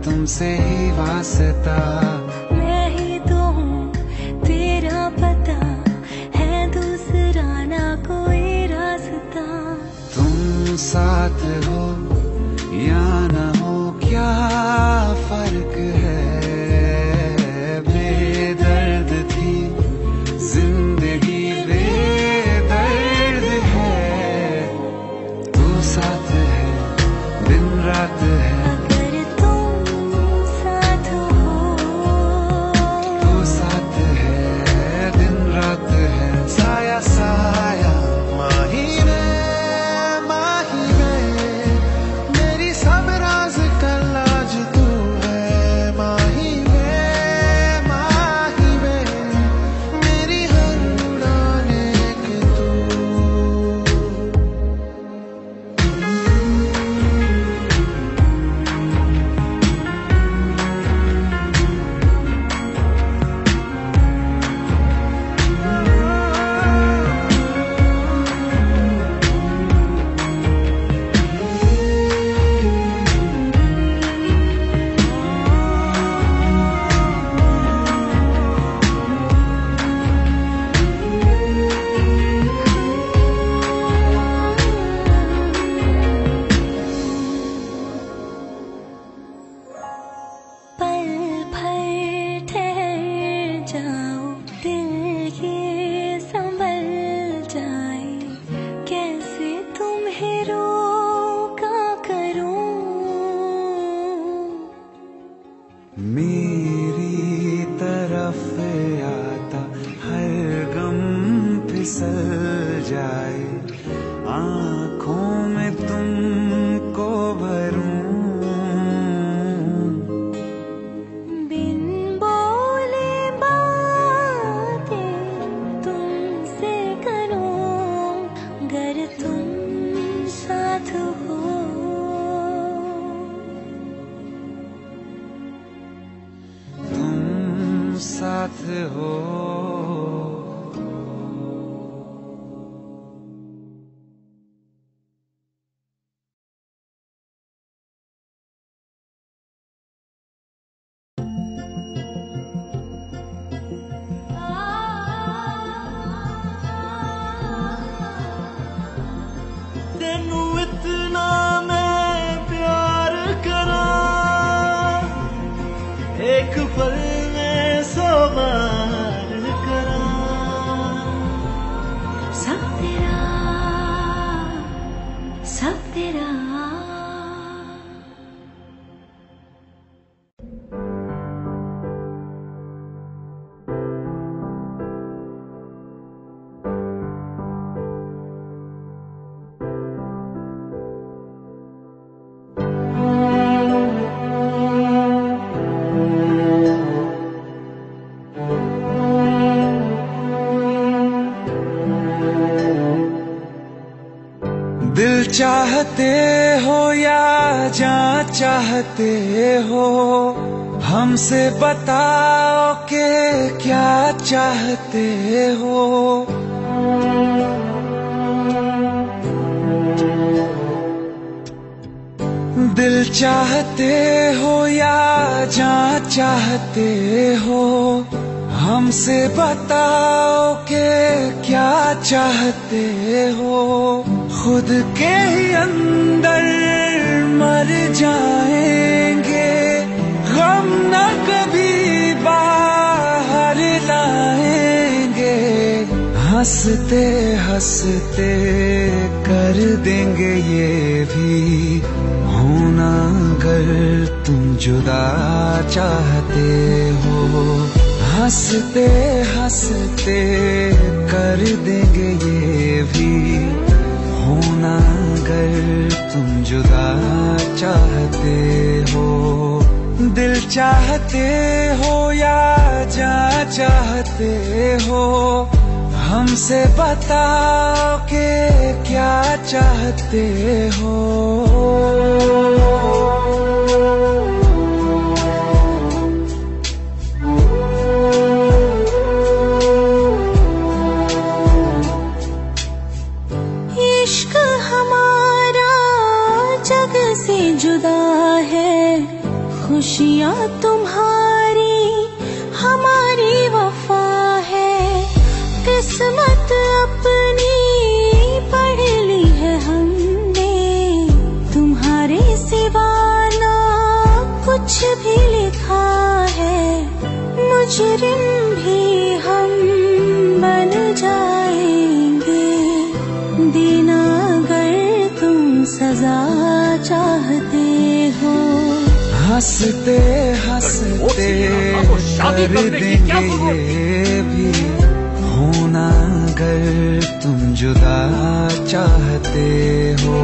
तुमसे ही वास्ता, मैं ही तो हूँ तेरा पता, है दूसरा ना कोई रास्ता। तुम साथ हो या न हो क्या फर्क है, बेदर्द थी जिंदगी बेदर्द है। तू साथ है दिन रात है, साथ हो। तेनू इतना मैं प्यार करा, एक पल में 100 बार करा। सब तेरा, सब तेरा। दिल चाहते हो या जान चाहते हो, हमसे बताओ कि क्या चाहते हो। दिल चाहते हो या जान चाहते हो, हमसे बताओ कि क्या चाहते हो। खुद के ही अंदर मर जाएंगे, गम न कभी बाहर लाएंगे। हंसते हंसते कर देंगे ये भी होना, अगर तुम जुदा चाहते हो। हंसते हंसते कर देंगे ये भी होना, अगर तुम जुदा चाहते हो। दिल चाहते हो या जान चाहते हो, हमसे बताओ कि क्या चाहते हो। इश्क हमारा जग से जुदा है, खुशियाँ तुम्हारी हमारी वफा है। किस्मत अपनी पढ़ ली है हमने, तुम्हारे सिवा ना कुछ भी लिखा है। मुजरिम भी हम बन जाएंगे, देना अगर तुम सजा चाहते हो। हंसते हंसते कर देंगे ये भी होना, अगर तुम जुदा चाहते हो।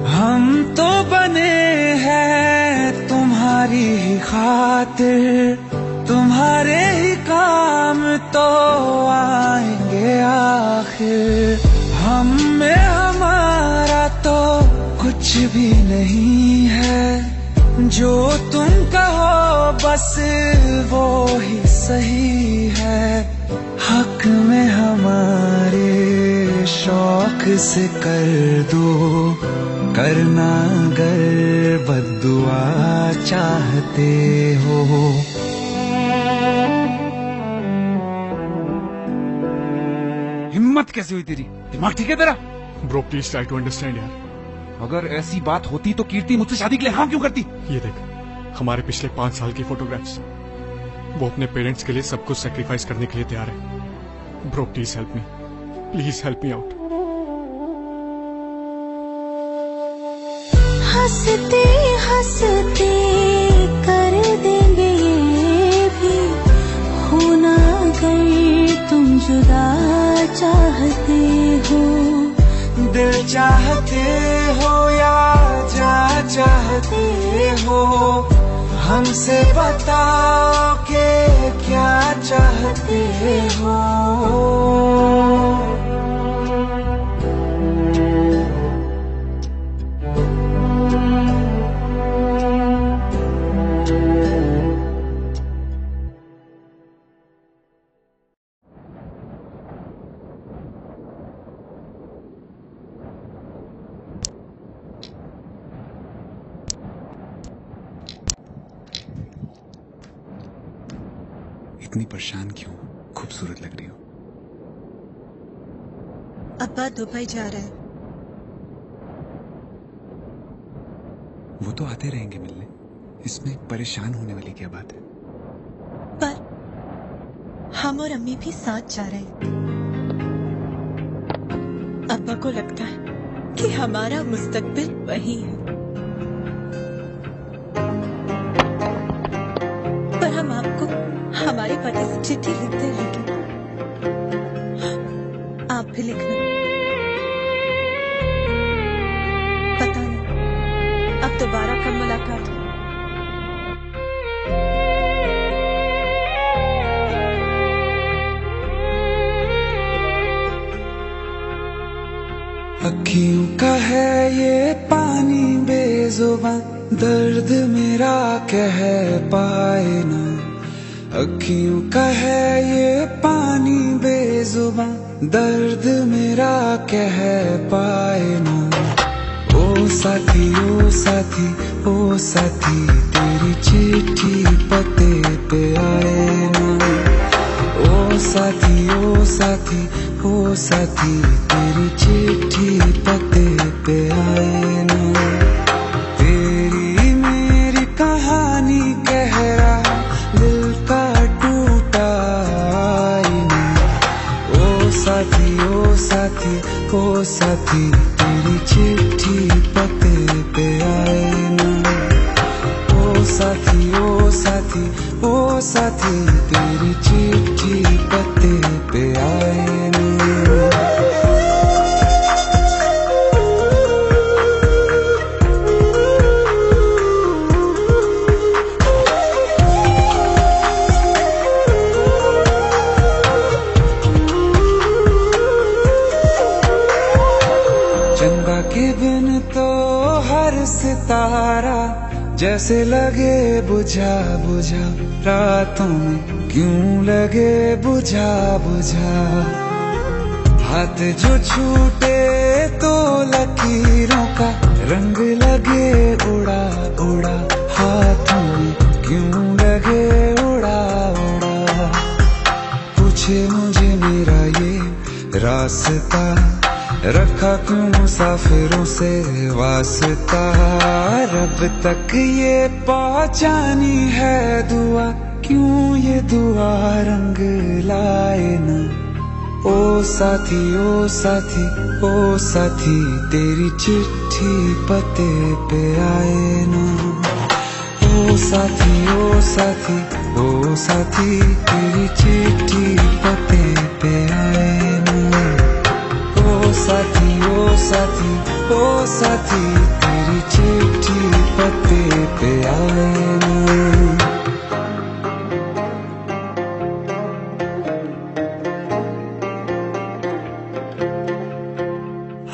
हम तो बने हैं तुम्हारी ही खातिर, तुम्हारे ही काम तो आएंगे आखिर। हम में हमारा तो कुछ भी नहीं है, जो तुम कहो बस वो ही सही है। हक में हमारे शौक से कर दो, करना अगर बद्दुआ चाहते हो। हिम्मत कैसे हुई तेरी? दिमाग ठीक है तेरा? Bro please try to understand यार। अगर ऐसी बात होती तो कीर्ति मुझसे शादी के लिए हाँ क्यों करती? ये देख, हमारे पिछले 5 साल की फोटोग्राफ्स, वो अपने पेरेंट्स के लिए सब कुछ सेक्रीफाइस करने के लिए तैयार है। Bro please help me, please help me out. हंसते हंसते कर देंगे ये भी होना, अगर तुम जुदा चाहते हो। दिल चाहते हो या जा चाहते हो, हमसे बताओ कि क्या चाहते हो। इतनी परेशान क्यों? खूबसूरत लग रही हो। अब्बा दुबई जा रहे हैं। वो तो आते रहेंगे मिलने, इसमें परेशान होने वाली क्या बात है? पर हम और अम्मी भी साथ जा रहे हैं। अब्बा को लगता है कि हमारा मुस्तकबिल वही है, पर हम आपको हमारे पते से चिट्ठी लिखते रहेंगे। आप भी लिखना। पता नहीं अब दोबारा कब मुलाकात हो। अखियों का है ये पानी बेजुबां, दर्द मेरा कह पाए ना। अखियों का है ये पानी बेजुबां, दर्द मेरा कह पाए ना। ओ साथी ओ साथी ओ साथी, तेरी चिट्ठी पते पे आए ना। ओ साथी ओ साथी ओ साथी, तेरी चिट्ठी पते पे आए ना। तेरी मेरी कहानी कह रहा दिल का टूटा आईना। ओ साथी ओ साथी ओ साथी, तेरी चिट्ठी पते पे आए ना। ओ साथी ओ साथी ओ साथी, तेरी चिट्ठी पते पे आए ना। चंदा के बिन तो हर सितारा जैसे लगे बुझा बुझा, रातों में क्यों लगे बुझा बुझा। हाथ जो छूटे तो लकीरों का रंग लगे उड़ा उड़ा, हाथों में क्यों लगे उड़ा उड़ा। पूछे मुझे मेरा ये रास्ता, रखा क्यों मुसाफिरों से वास्ता। रब तक ये पहुंचानी है दुआ, क्यों ये दुआ रंग लाए ना। ओ साथी ओ साथी ओ साथी, तेरी चिट्ठी पते पे आए ना। ओ साथी ओ साथी ओ साथी, तेरी चिट्ठी पते पे आए ना। ओ साथी ओ साथी ओ साथी, तेरी चिट्ठी पते पे आए ना।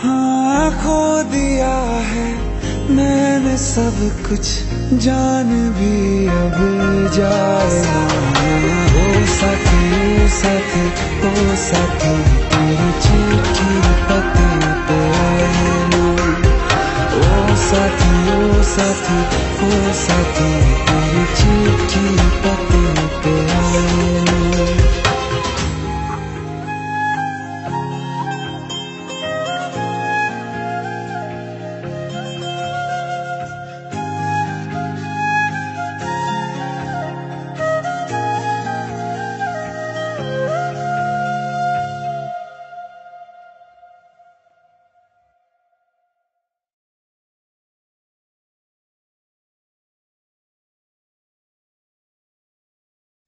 हाँ खो दिया है मैंने सब कुछ, जान भी अब जाए ना। ओ साथी ओ साथी ओ साथी, तेरी चिट्ठी पते पे आए ना। ओ साथी ओ साथी ओ साथी, तेरी चिट्ठी पते पे आए ना।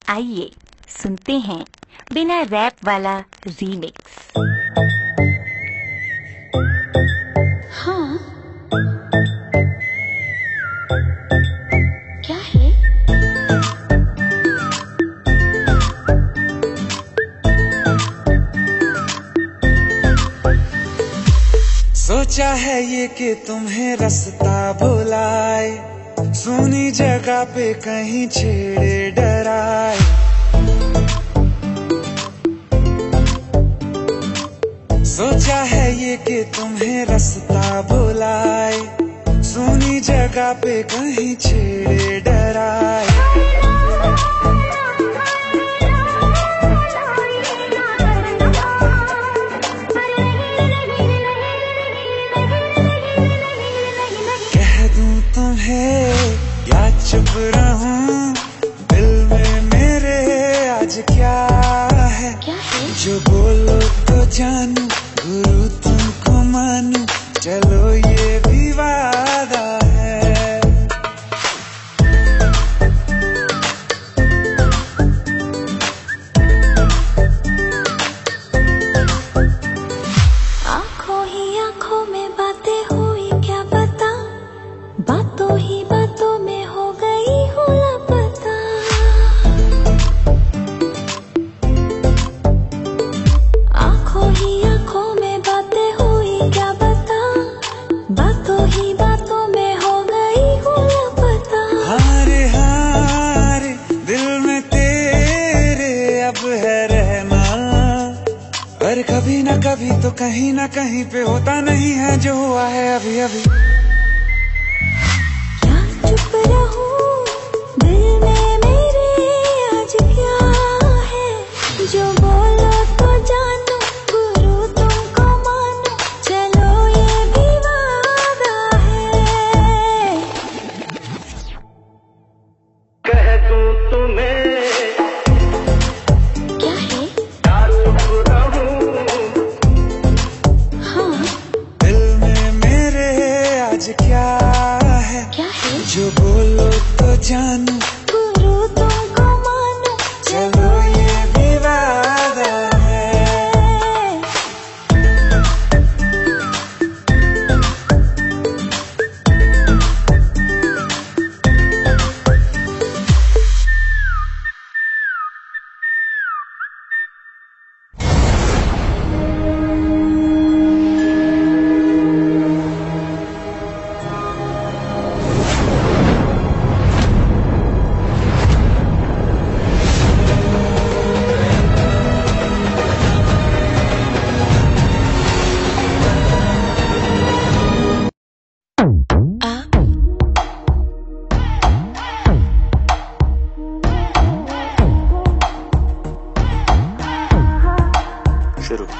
आइए सुनते हैं बिना रैप वाला रीमिक्स। सोचा है ये कि तुम्हें रास्ता भुलाए, सुनी जगह पे कहीं छेड़े डराए। सोचा है ये कि तुम्हें रास्ता भुलाए, सुनी जगह पे कहीं छेड़े डराए। या चुप रहूं, दिल में मेरे आज क्या है? जो बोलो तो जानू, गुरु तुमको मानू, चलो ये भी वादा है। आंखों ही आंखों में बातें हुई क्या पता, बातों ही बातों में हो गई हूँ लापता। आंखों ही आंखों में बातें हुई क्या पता, बातों ही बातों में हो गई हूँ लापता। हारे हारे दिल में तेरे अब है रहना, पर कभी ना कभी तो कहीं ना कहीं पे होता नहीं है जो हुआ है अभी अभी। चुप रहूं, दिल में मेरे आज क्या है? जो बोलो तो जानू, गुरु तुमको मानू, चलो ये भी वादा है। कह दूं तुम्हें क्या है? चुप रहूं, हाँ दिल में मेरे आज क्या है? जो बोलो तो जानू, गुरु तुमको मानू, चलो ये भी वादा है।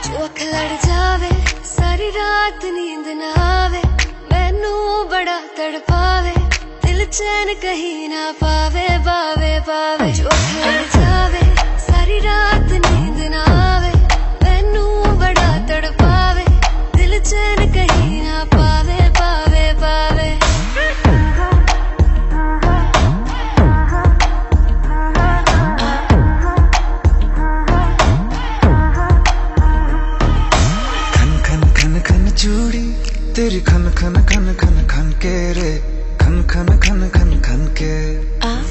जो अख लड़ जावे, सारी रात नींद ना आवे, मैनू बड़ा तड़पावे, दिल चैन कहीं ना पावे पावे पावे। जो अख लड़ जावे, सारी रात नींद ना आवे, मैनू बड़ा तड़पावे, दिल चैन कहीं ना पावे पावे पावे। चूड़ी तेरी खन खन खन खन खन के रे, खन खन खन खन खन के।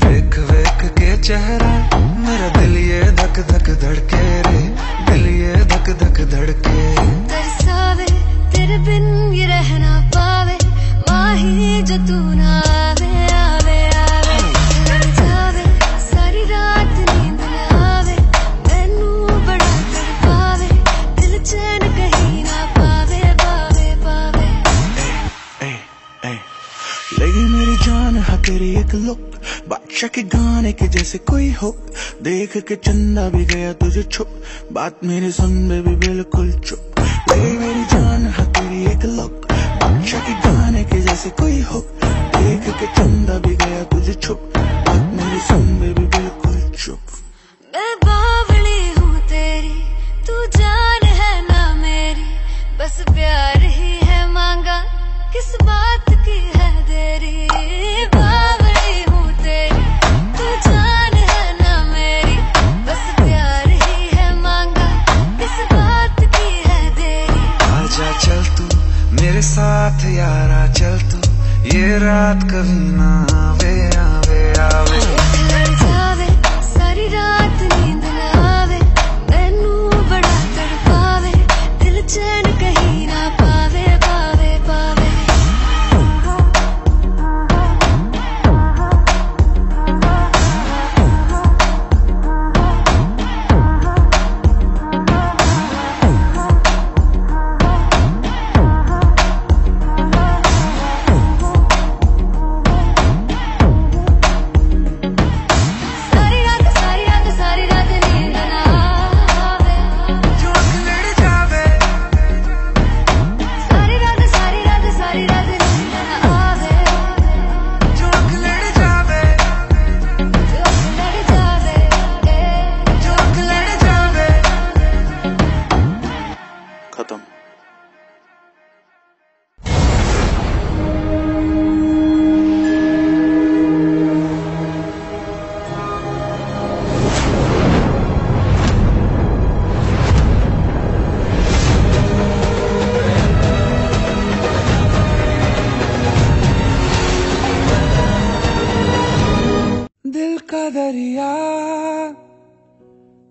वेख वेख के चेहरा मेरा दिल ये धक धक धड़के रे, दिल ये धक धक धड़के। तरसावे तेरे बिन ये रह ना पावे, माही जो तू ना आवे आवे आवे। लड़ जावे, सारी रात नींद ना आवे, मैनू बड़ा तड़पावे, दिल चैन कहीं ना पावे पावे पावे। लगी मेरी जान है तेरी एक लुक, बादशाह के गाने के जैसे कोई हो, देख के चंदा भी गया तुझे छुप, बात मेरी सुन बेबी बिल्कुल चुप। लगी मेरी जान है तेरी एक लुक, बादशाह के गाने के जैसे कोई हो, देख के चंदा भी गया तुझे छुप, बात मेरी सुन बेबी बिल्कुल चुप। मैं बावली हूँ तेरी, तू जान है ना मेरी, बस प्यार ही है मांगा, किस बात की है देरी। बावली हूँ तेरी, तू जान है ना मेरी, बस प्यार ही है मांगा, किस बात की है देरी। आजा चल तू मेरे साथ यारा, चल तू ये रात कभी ना आवे आवे आवे। लड़ जावे, सारी रात नींद ना आवे, मैनू बड़ा तड़पावे, दिल चैन कहीं ना पावे पावे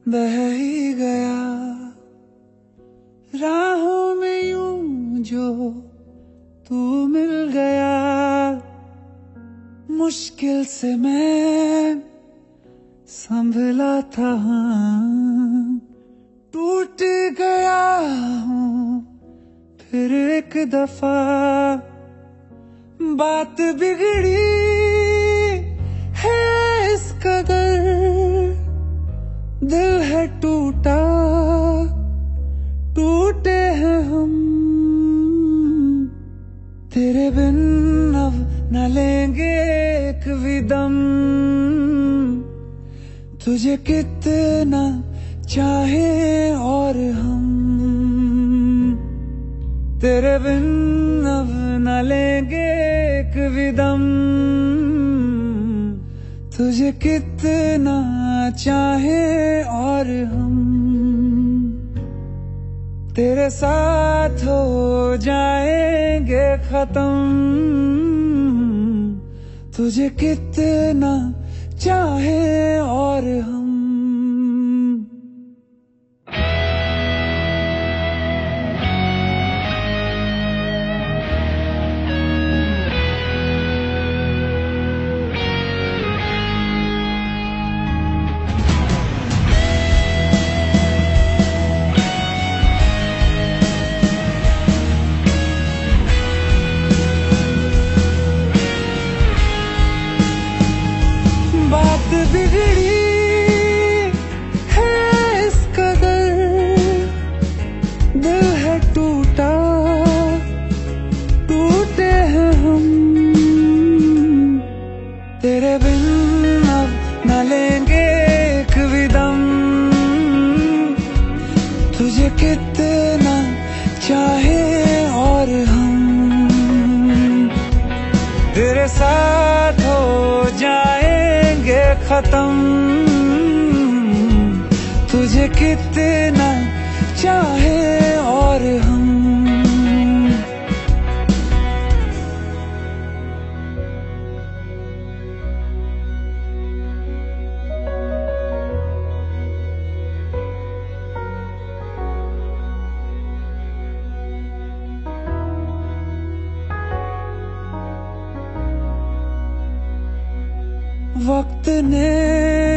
बह ही गया राहों में यूं जो तू मिल गया। मुश्किल से मैं संभला था, टूट गया हूँ फिर एक दफा। बात बिगड़ी है इस कदर, दिल है टूटा, टूटे हैं हम। तेरे बिन अब न लेंगे एक भी दम, तुझे कितना चाहे और हम। तेरे बिन अब न लेंगे एक भी दम, तुझे कितना चाहे और हम। तेरे साथ हो जाएंगे खत्म, तुझे कितना चाहे और हम। बिगड़ी है इस कदर, दिल है टूटा, टूटे हैं हम। तेरे बिन अब न लेंगे एक भी दम, तुझे कितना चाहे और हम। तेरे साथ हो जाएंगे खत्म, तुझे कितना चाहे और हम। वक्त ने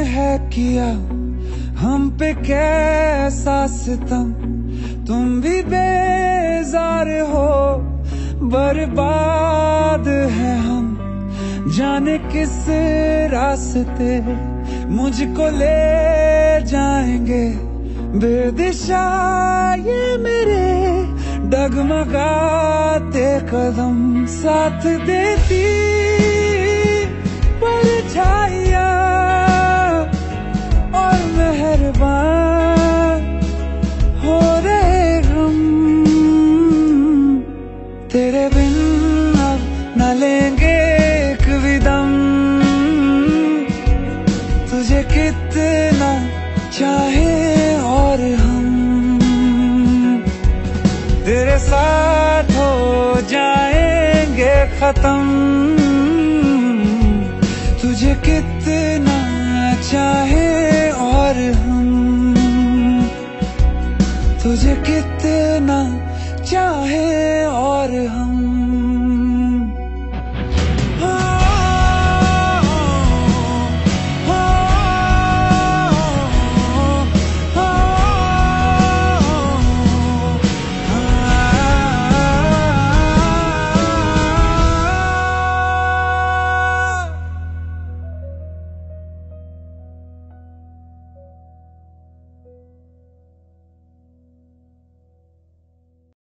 है किया हम पे कैसा सितम, तुम भी बेजार हो, बर्बाद है हम। जाने किस रास्ते मुझको ले जाएंगे, बेदिशा ये मेरे डगमगाते कदम। साथ देती परछाइयाँ और मेहरबान हो रहे हम। तेरे बिन अब न लेंगे एक भी दम, तुझे कितना चाहे और हम। तेरे साथ हो जाएंगे खत्म, तुझे कितना